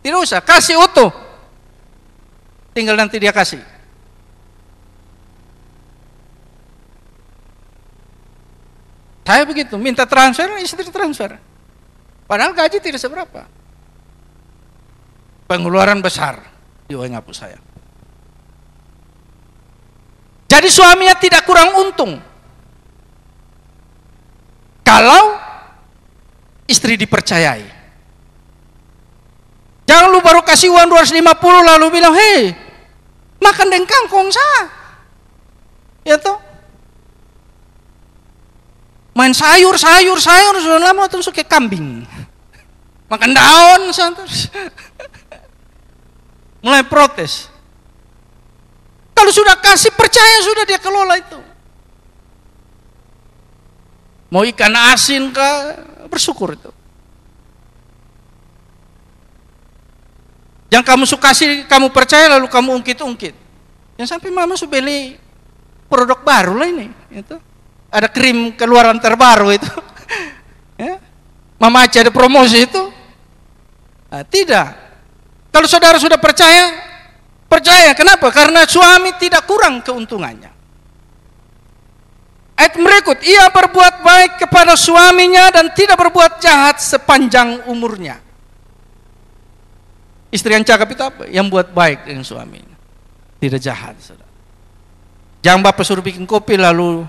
Tidak usah, kasih utuh. Tinggal nanti dia kasih. Saya begitu, minta transfer, istri transfer. Padahal gaji tidak seberapa. Pengeluaran besar di uang ngapus saya. Jadi suaminya tidak kurang untung kalau istri dipercayai. Jangan lu baru kasih uang 250 lalu bilang, hei makan dengan kangkung sah, ya toh. Main sayur sudah lama terus kayak kambing, makan daun terus. Mulai protes. Kalau sudah kasih percaya sudah dia kelola itu. Mau ikan asin kah, bersyukur itu. Yang kamu suka kasih, kamu percaya lalu kamu ungkit-ungkit. Yang sampai mama sudah beli produk baru lah ini. Itu. Ada krim keluaran terbaru itu. Ya. Mama aja ada promosi itu. Nah, tidak. Kalau saudara sudah percaya, percaya. Kenapa? Karena suami tidak kurang keuntungannya. Ayat berikut, ia berbuat baik kepada suaminya dan tidak berbuat jahat sepanjang umurnya. Istri yang cakap itu apa? Yang buat baik dengan suaminya. Tidak jahat, saudara. Jangan bapak suruh bikin kopi lalu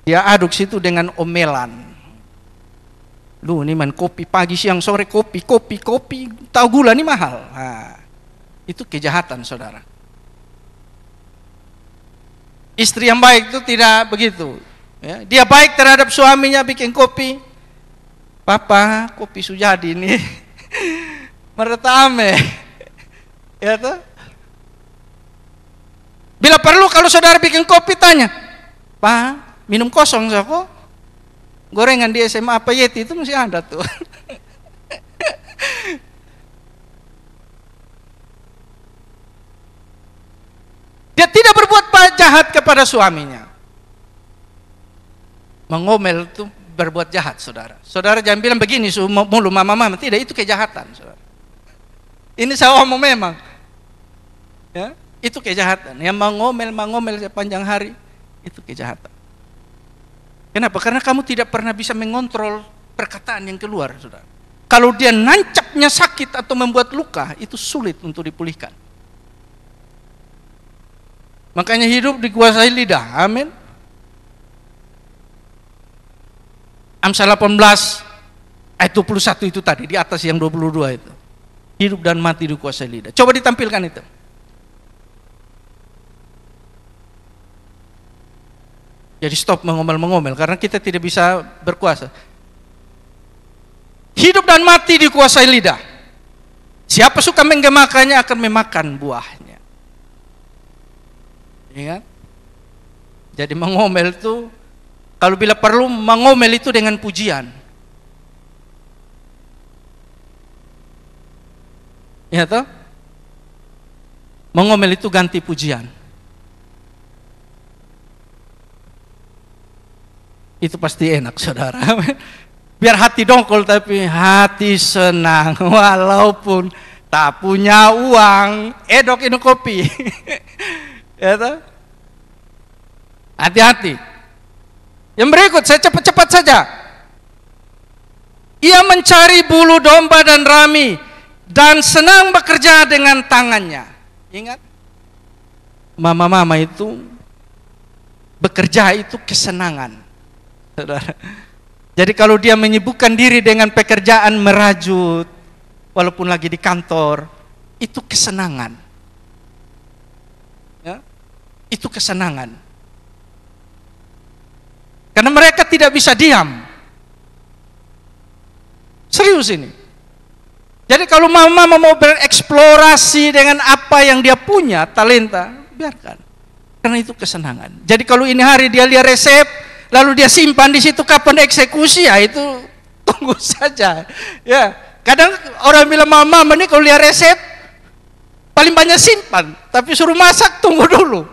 dia aduk situ dengan omelan. Lu ini man kopi pagi siang sore kopi. Tahu gula ini mahal. Nah, itu kejahatan, saudara. Istri yang baik itu tidak begitu. Ya, dia baik terhadap suaminya bikin kopi. Papa, kopi sudah jadi nih. Meretame. Ya tuh. Bila perlu kalau saudara bikin kopi tanya, Pak, minum kosong kok? Gorengan di SMA apa Yeti itu masih ada tuh. Dia tidak berbuat jahat kepada suaminya. Mengomel itu berbuat jahat, saudara. Saudara jangan bilang begini mulu mama, tidak, itu kejahatan, saudara. Ini saya omong memang. Ya, itu kejahatan. Yang mengomel sepanjang hari itu kejahatan. Kenapa? Karena kamu tidak pernah bisa mengontrol perkataan yang keluar, saudara. Kalau dia nancapnya sakit atau membuat luka, itu sulit untuk dipulihkan. Makanya hidup dikuasai lidah. Amin. Amsal 18 ayat 21 itu tadi, di atas yang 22 itu. Hidup dan mati dikuasai lidah. Coba ditampilkan itu. Jadi stop mengomel-mengomel karena kita tidak bisa berkuasa. Hidup dan mati dikuasai lidah. Siapa suka menggemakannya akan memakan buahnya. Ingat? Jadi mengomel itu, kalau bila perlu mengomel itu dengan pujian. Ya toh? Mengomel itu ganti pujian. Itu pasti enak, saudara. Biar hati dongkol tapi hati senang walaupun tak punya uang. Dok ini kopi. Ya toh? Hati-hati. Yang berikut saya cepat-cepat saja. Ia mencari bulu domba dan rami dan senang bekerja dengan tangannya. Ingat? Mama-mama itu bekerja itu kesenangan. Saudara. Jadi kalau dia menyibukkan diri dengan pekerjaan merajut, walaupun lagi di kantor, itu kesenangan. Ya? Itu kesenangan. Karena mereka tidak bisa diam. Serius ini. Jadi kalau mama mau bereksplorasi dengan apa yang dia punya, talenta, biarkan. Karena itu kesenangan. Jadi kalau ini hari dia lihat resep, lalu dia simpan di situ kapan eksekusi, ya itu tunggu saja. Ya, kadang orang bilang mama ini kalau lihat resep paling banyak simpan, tapi suruh masak tunggu dulu.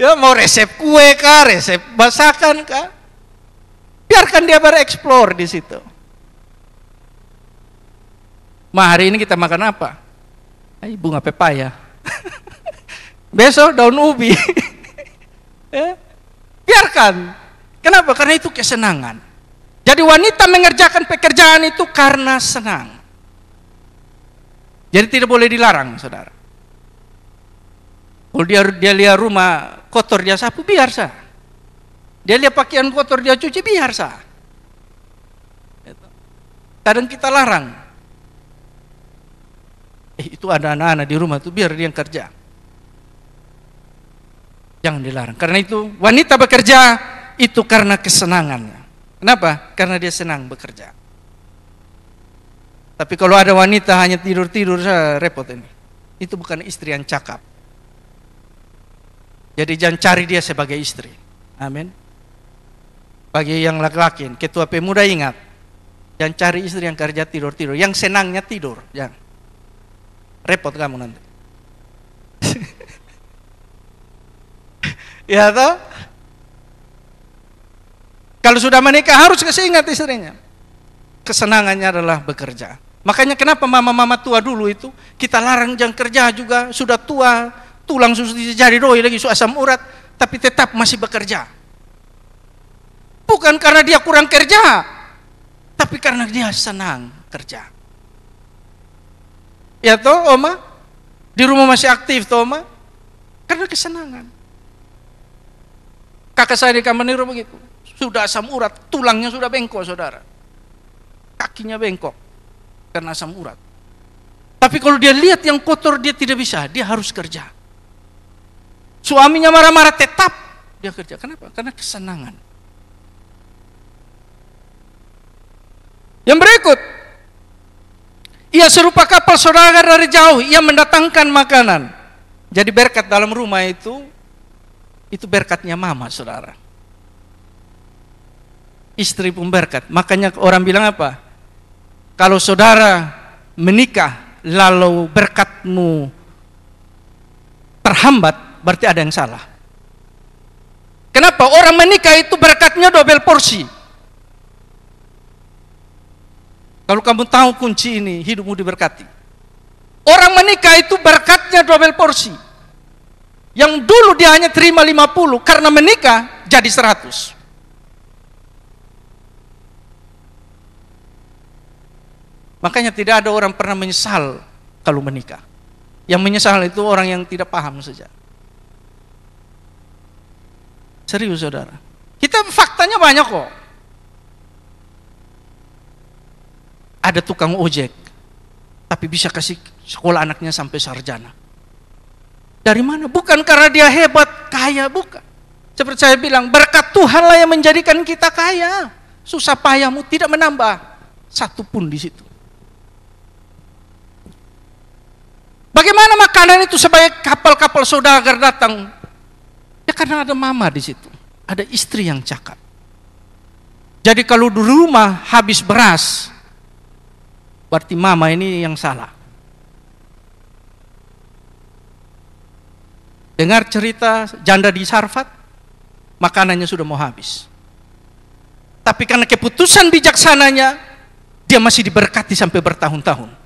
Ya mau resep kue kah, resep masakan kah, biarkan dia bereksplor di situ. Hari ini kita makan apa? Bunga pepaya. Besok daun ubi. Ya. Biarkan. Kenapa? Karena itu kesenangan. Jadi wanita mengerjakan pekerjaan itu karena senang. Jadi tidak boleh dilarang, saudara. Kalau dia lihat rumah kotor dia sapu, biar sah. Dia lihat pakaian kotor dia cuci, biar sah. Kadang kita larang. Itu ada anak-anak di rumah tuh, biar dia yang kerja. Jangan dilarang. Karena itu wanita bekerja itu karena kesenangannya. Kenapa? Karena dia senang bekerja. Tapi kalau ada wanita hanya tidur-tidur, saya repot ini. Itu bukan istri yang cakap. Jadi jangan cari dia sebagai istri. Amin. Bagi yang laki-laki, ketua pemuda ingat, jangan cari istri yang kerja tidur-tidur, yang senangnya tidur. Jangan. Repot kamu nanti. Ya toh? Kalau sudah menikah harus kasih ingat istrinya. Kesenangannya adalah bekerja. Makanya kenapa mama-mama tua dulu itu kita larang jangan kerja juga, sudah tua, tulang sudah jadi doi lagi, sudah asam urat, tapi tetap masih bekerja. Bukan karena dia kurang kerja, tapi karena dia senang kerja. Ya toh, Oma? Di rumah masih aktif toh, Oma? Karena kesenangan. Kakak saya di Kamaniru begitu. Sudah asam urat, tulangnya sudah bengkok, saudara. Kakinya bengkok karena asam urat. Tapi kalau dia lihat yang kotor, dia tidak bisa, dia harus kerja. Suaminya marah-marah, tetap dia kerja. Kenapa? Karena kesenangan. Yang berikut, ia serupa kapal saudagar dari jauh, ia mendatangkan makanan. Jadi berkat dalam rumah itu berkatnya mama, saudara. Istri pun berkat. Makanya orang bilang apa? Kalau saudara menikah lalu berkatmu terhambat, berarti ada yang salah. Kenapa? Orang menikah itu berkatnya double porsi. Kalau kamu tahu kunci ini, hidupmu diberkati. Orang menikah itu berkatnya double porsi. Yang dulu dia hanya terima 50, karena menikah jadi 100. Makanya tidak ada orang pernah menyesal kalau menikah. Yang menyesal itu orang yang tidak paham saja. Serius, saudara. Kita faktanya banyak kok. Ada tukang ojek, tapi bisa kasih sekolah anaknya sampai sarjana. Dari mana? Bukan karena dia hebat, kaya, bukan. Seperti saya bilang, berkat Tuhanlah yang menjadikan kita kaya. Susah payahmu tidak menambah satu pun di situ. Bagaimana makanan itu sebagai kapal-kapal saudagar datang? Ya karena ada mama di situ, ada istri yang cakap. Jadi kalau di rumah habis beras, berarti mama ini yang salah. Dengar cerita janda di Sarfat, makanannya sudah mau habis. Tapi karena keputusan bijaksananya, dia masih diberkati sampai bertahun-tahun.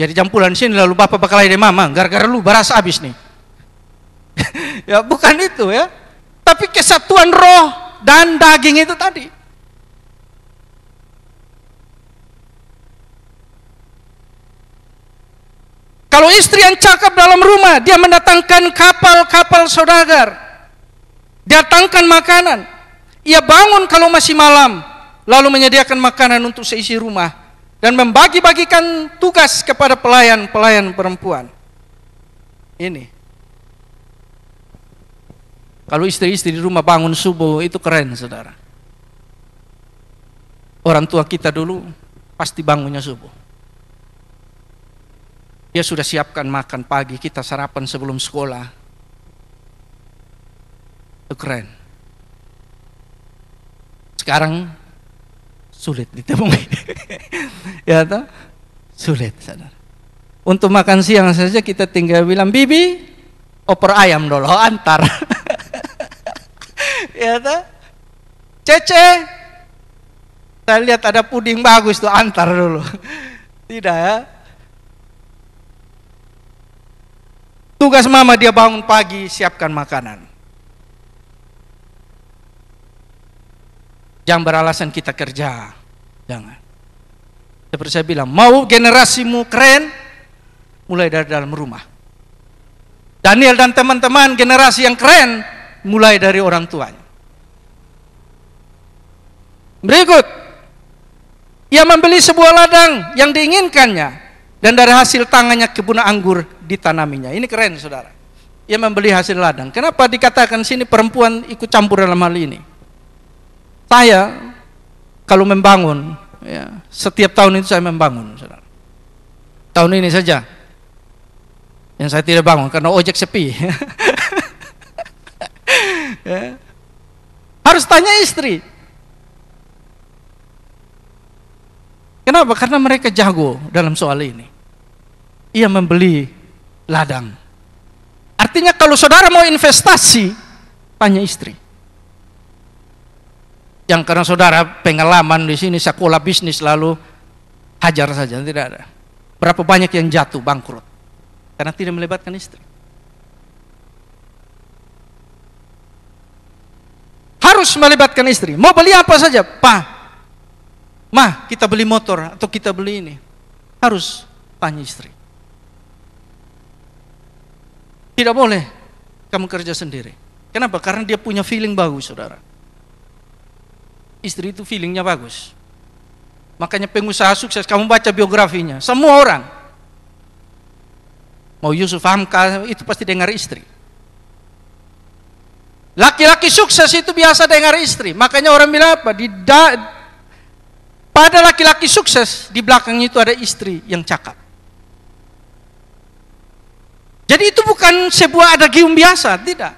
Jadi jampulan sini lalu bapak bakal ada mama, gara-gara lu beras habis nih. Ya bukan itu ya. Tapi kesatuan roh dan daging itu tadi. Kalau istri yang cakap dalam rumah, dia mendatangkan kapal-kapal saudagar. Datangkan makanan. Ia bangun kalau masih malam, lalu menyediakan makanan untuk seisi rumah. Dan membagi-bagikan tugas kepada pelayan-pelayan perempuan. Ini. Kalau istri-istri di rumah bangun subuh, itu keren, saudara. Orang tua kita dulu pasti bangunnya subuh. Dia sudah siapkan makan pagi, kita sarapan sebelum sekolah. Itu keren. Sekarang sulit ditemui. Ya toh? Sulit, saudara. Untuk makan siang saja kita tinggal bilang, "Bibi, oper ayam dulu, antar." Ya toh? "Cece, saya lihat ada puding bagus tuh, antar dulu." Tidak ya. Tugas mama dia bangun pagi, siapkan makanan. Jangan beralasan kita kerja. Jangan. Seperti saya bilang, mau generasimu keren, mulai dari dalam rumah. Daniel dan teman-teman generasi yang keren, mulai dari orang tuanya. Berikut, ia membeli sebuah ladang yang diinginkannya, dan dari hasil tangannya kebun anggur ditanaminya. Ini keren, saudara. Ia membeli hasil ladang. Kenapa dikatakan sini perempuan ikut campur dalam hal ini? Saya kalau membangun, ya, setiap tahun itu saya membangun, saudara. Tahun ini saja yang saya tidak bangun karena ojek sepi. Ya. Harus tanya istri. Kenapa? Karena mereka jago dalam soal ini. Ia membeli ladang Artinya kalau saudara mau investasi, tanya istri. Yang karena saudara pengalaman di sini sekolah bisnis lalu hajar saja, tidak ada. Berapa banyak yang jatuh bangkrut karena tidak melibatkan istri. Harus melibatkan istri. Mau beli apa saja, Pak, Mah, kita beli motor atau kita beli ini, harus tanya istri. Tidak boleh kamu kerja sendiri. Kenapa? Karena dia punya feeling bagus, saudara. Istri itu feelingnya bagus. Makanya pengusaha sukses, kamu baca biografinya, semua orang, mau Yusuf Hamka, itu pasti dengar istri. Laki-laki sukses itu biasa dengar istri. Makanya orang bilang apa? Pada laki-laki sukses, di belakangnya itu ada istri yang cakap. Jadi itu bukan sebuah adagium biasa, tidak.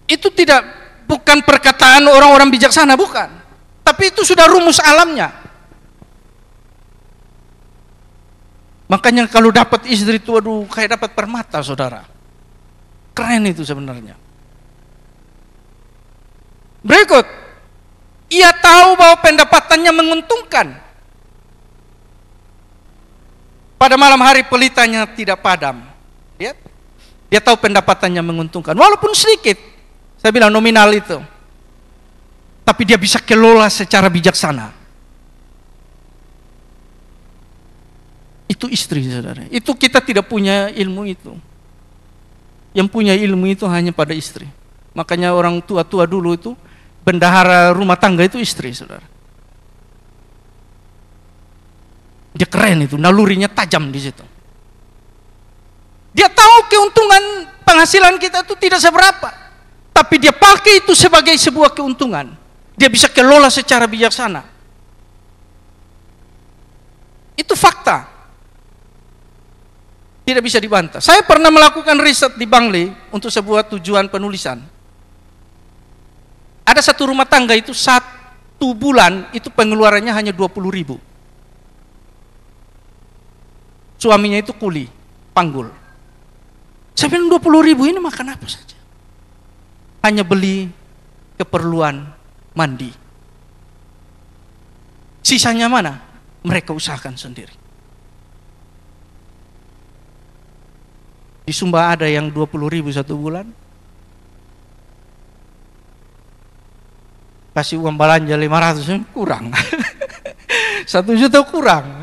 Itu bukan perkataan orang-orang bijaksana, bukan. Tapi itu sudah rumus alamnya. Makanya kalau dapat istri itu, aduh, kayak dapat permata, saudara. Keren itu sebenarnya. Berikut, ia tahu bahwa pendapatannya menguntungkan. Pada malam hari pelitanya tidak padam. Lihat, dia tahu pendapatannya menguntungkan, walaupun sedikit. Saya bilang nominal itu. Tapi dia bisa kelola secara bijaksana. Itu istri, saudara. Itu kita tidak punya ilmu itu. Yang punya ilmu itu hanya pada istri. Makanya orang tua-tua dulu itu, bendahara rumah tangga itu istri, saudara. Dia keren itu, nalurinya tajam di situ. Dia tahu keuntungan penghasilan kita itu tidak seberapa, tapi dia pakai itu sebagai sebuah keuntungan. Dia bisa kelola secara bijaksana. Itu fakta. Tidak bisa dibantah. Saya pernah melakukan riset di Bangli untuk sebuah tujuan penulisan. Ada satu rumah tangga itu 1 bulan itu pengeluarannya hanya 20.000. Suaminya itu kuli, panggul. Saya bilang 20.000 ini makan apa saja? Hanya beli keperluan mandi. Sisanya mana? Mereka usahakan sendiri. Di Sumba ada yang 20.000 1 bulan. Kasih uang belanja 500, kurang. 1 juta kurang.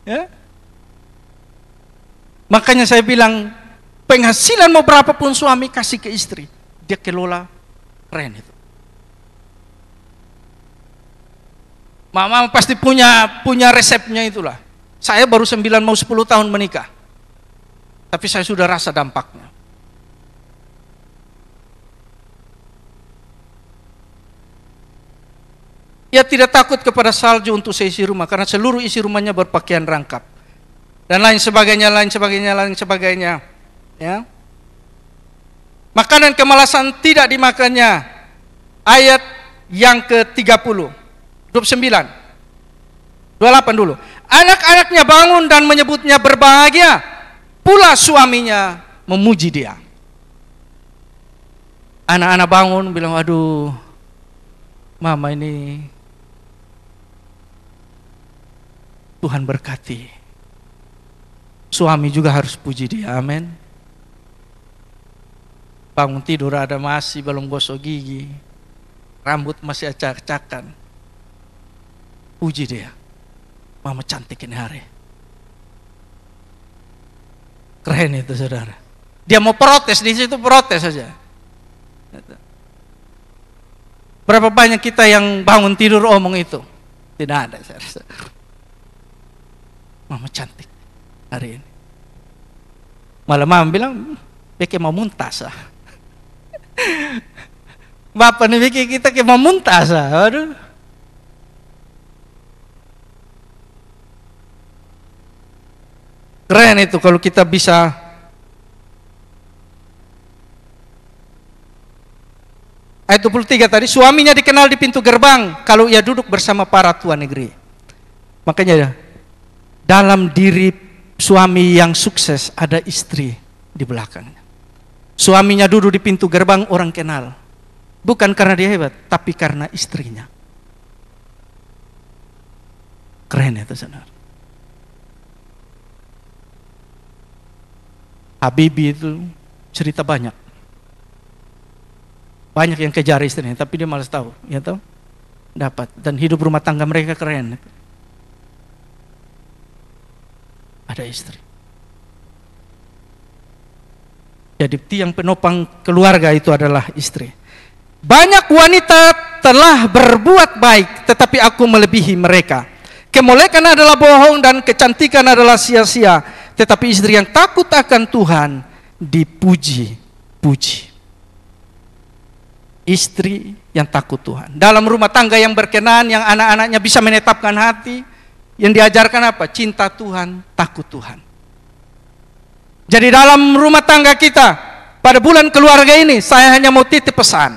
Ya? Makanya saya bilang, penghasilan mau berapapun suami kasih ke istri, dia kelola keren itu. Mama pasti punya resepnya itulah. Saya baru 9 mau 10 tahun menikah, tapi saya sudah rasa dampaknya. Ia tidak takut kepada salju untuk seisi rumah, karena seluruh isi rumahnya berpakaian rangkap. Dan lain sebagainya. Ya. Makanan kemalasan tidak dimakannya. Ayat yang ke-30, 29, 28 dulu. Anak-anaknya bangun dan menyebutnya berbahagia, pula suaminya memuji dia. Anak-anak bangun bilang, aduh, mama ini Tuhan berkati. Suami juga harus puji dia, amin. Bangun tidur ada masih belum gosok gigi, rambut masih acak-acakan. Puji dia, mama cantik ini hari. Keren itu, saudara. Dia mau protes di situ, protes saja. Berapa banyak kita yang bangun tidur omong itu? Tidak ada, saya rasa. Mama cantik hari ini. Malah mama bilang, Beke mau muntah sah. Bapak nih Beke kita kayak mau muntah sah. Aduh. Keren itu kalau kita bisa. Ayat 23 tadi, suaminya dikenal di pintu gerbang kalau ia duduk bersama para tuan negeri. Makanya dalam diri suami yang sukses ada istri di belakangnya. Suaminya duduk di pintu gerbang, orang kenal. Bukan karena dia hebat, tapi karena istrinya. Keren itu, saudara. Habibie itu cerita banyak. Banyak yang kejar istrinya, tapi dia malas tahu, ya tahu? Dapat, dan hidup rumah tangga mereka keren. Ada istri. Jadi tiang penopang keluarga itu adalah istri. Banyak wanita telah berbuat baik, tetapi aku melebihi mereka. Kemolekan adalah bohong dan kecantikan adalah sia-sia. Tetapi istri yang takut akan Tuhan dipuji-puji. Istri yang takut Tuhan. Dalam rumah tangga yang berkenan, yang anak-anaknya bisa menetapkan hati, yang diajarkan apa? Cinta Tuhan, takut Tuhan. Jadi dalam rumah tangga kita, pada bulan keluarga ini, saya hanya mau titip pesan.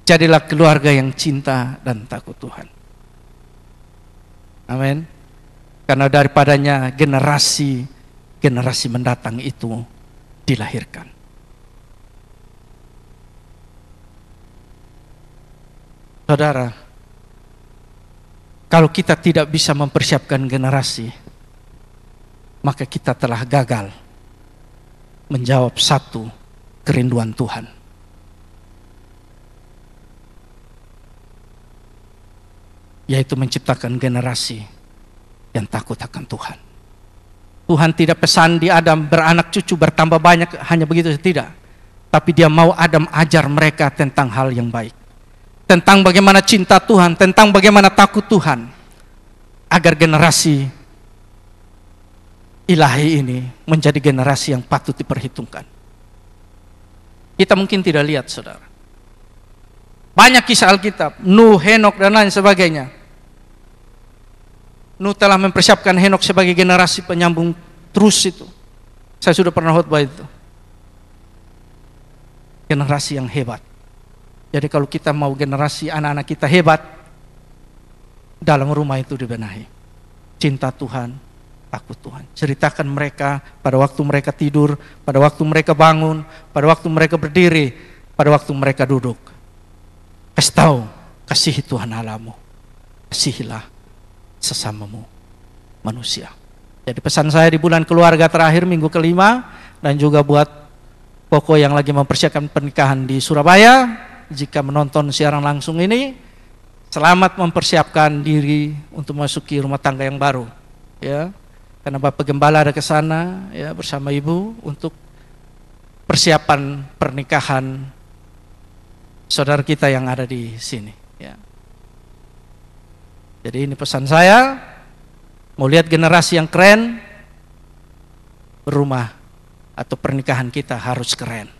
Jadilah keluarga yang cinta dan takut Tuhan. Amin. Karena daripadanya generasi mendatang itu dilahirkan. Saudara, kalau kita tidak bisa mempersiapkan generasi, maka kita telah gagal menjawab satu kerinduan Tuhan. Yaitu menciptakan generasi yang takut akan Tuhan. Tuhan tidak pesan di Adam beranak cucu bertambah banyak hanya begitu, tidak. Tapi dia mau Adam ajar mereka tentang hal yang baik. Tentang bagaimana cinta Tuhan, tentang bagaimana takut Tuhan. Agar generasi ilahi ini menjadi generasi yang patut diperhitungkan. Kita mungkin tidak lihat, saudara. Banyak kisah Alkitab, Nuh, Henok, dan lain sebagainya. Nuh telah mempersiapkan Henok sebagai generasi penyambung terus itu. Saya sudah pernah khotbah itu. Generasi yang hebat. Jadi kalau kita mau generasi anak-anak kita hebat, dalam rumah itu dibenahi. Cinta Tuhan, takut Tuhan. Ceritakan mereka pada waktu mereka tidur, pada waktu mereka bangun, pada waktu mereka berdiri, pada waktu mereka duduk. Kasih tahu, kasihi Tuhan Allahmu, kasihilah sesamamu manusia. Jadi pesan saya di bulan keluarga terakhir minggu kelima, dan juga buat pokok yang lagi mempersiapkan pernikahan di Surabaya, jika menonton siaran langsung ini, selamat mempersiapkan diri untuk masuki rumah tangga yang baru, ya. Karena Bapak Gembala ada ke sana, ya, bersama Ibu untuk persiapan pernikahan saudara kita yang ada di sini, ya. Jadi ini pesan saya, mau lihat generasi yang keren, rumah atau pernikahan kita harus keren.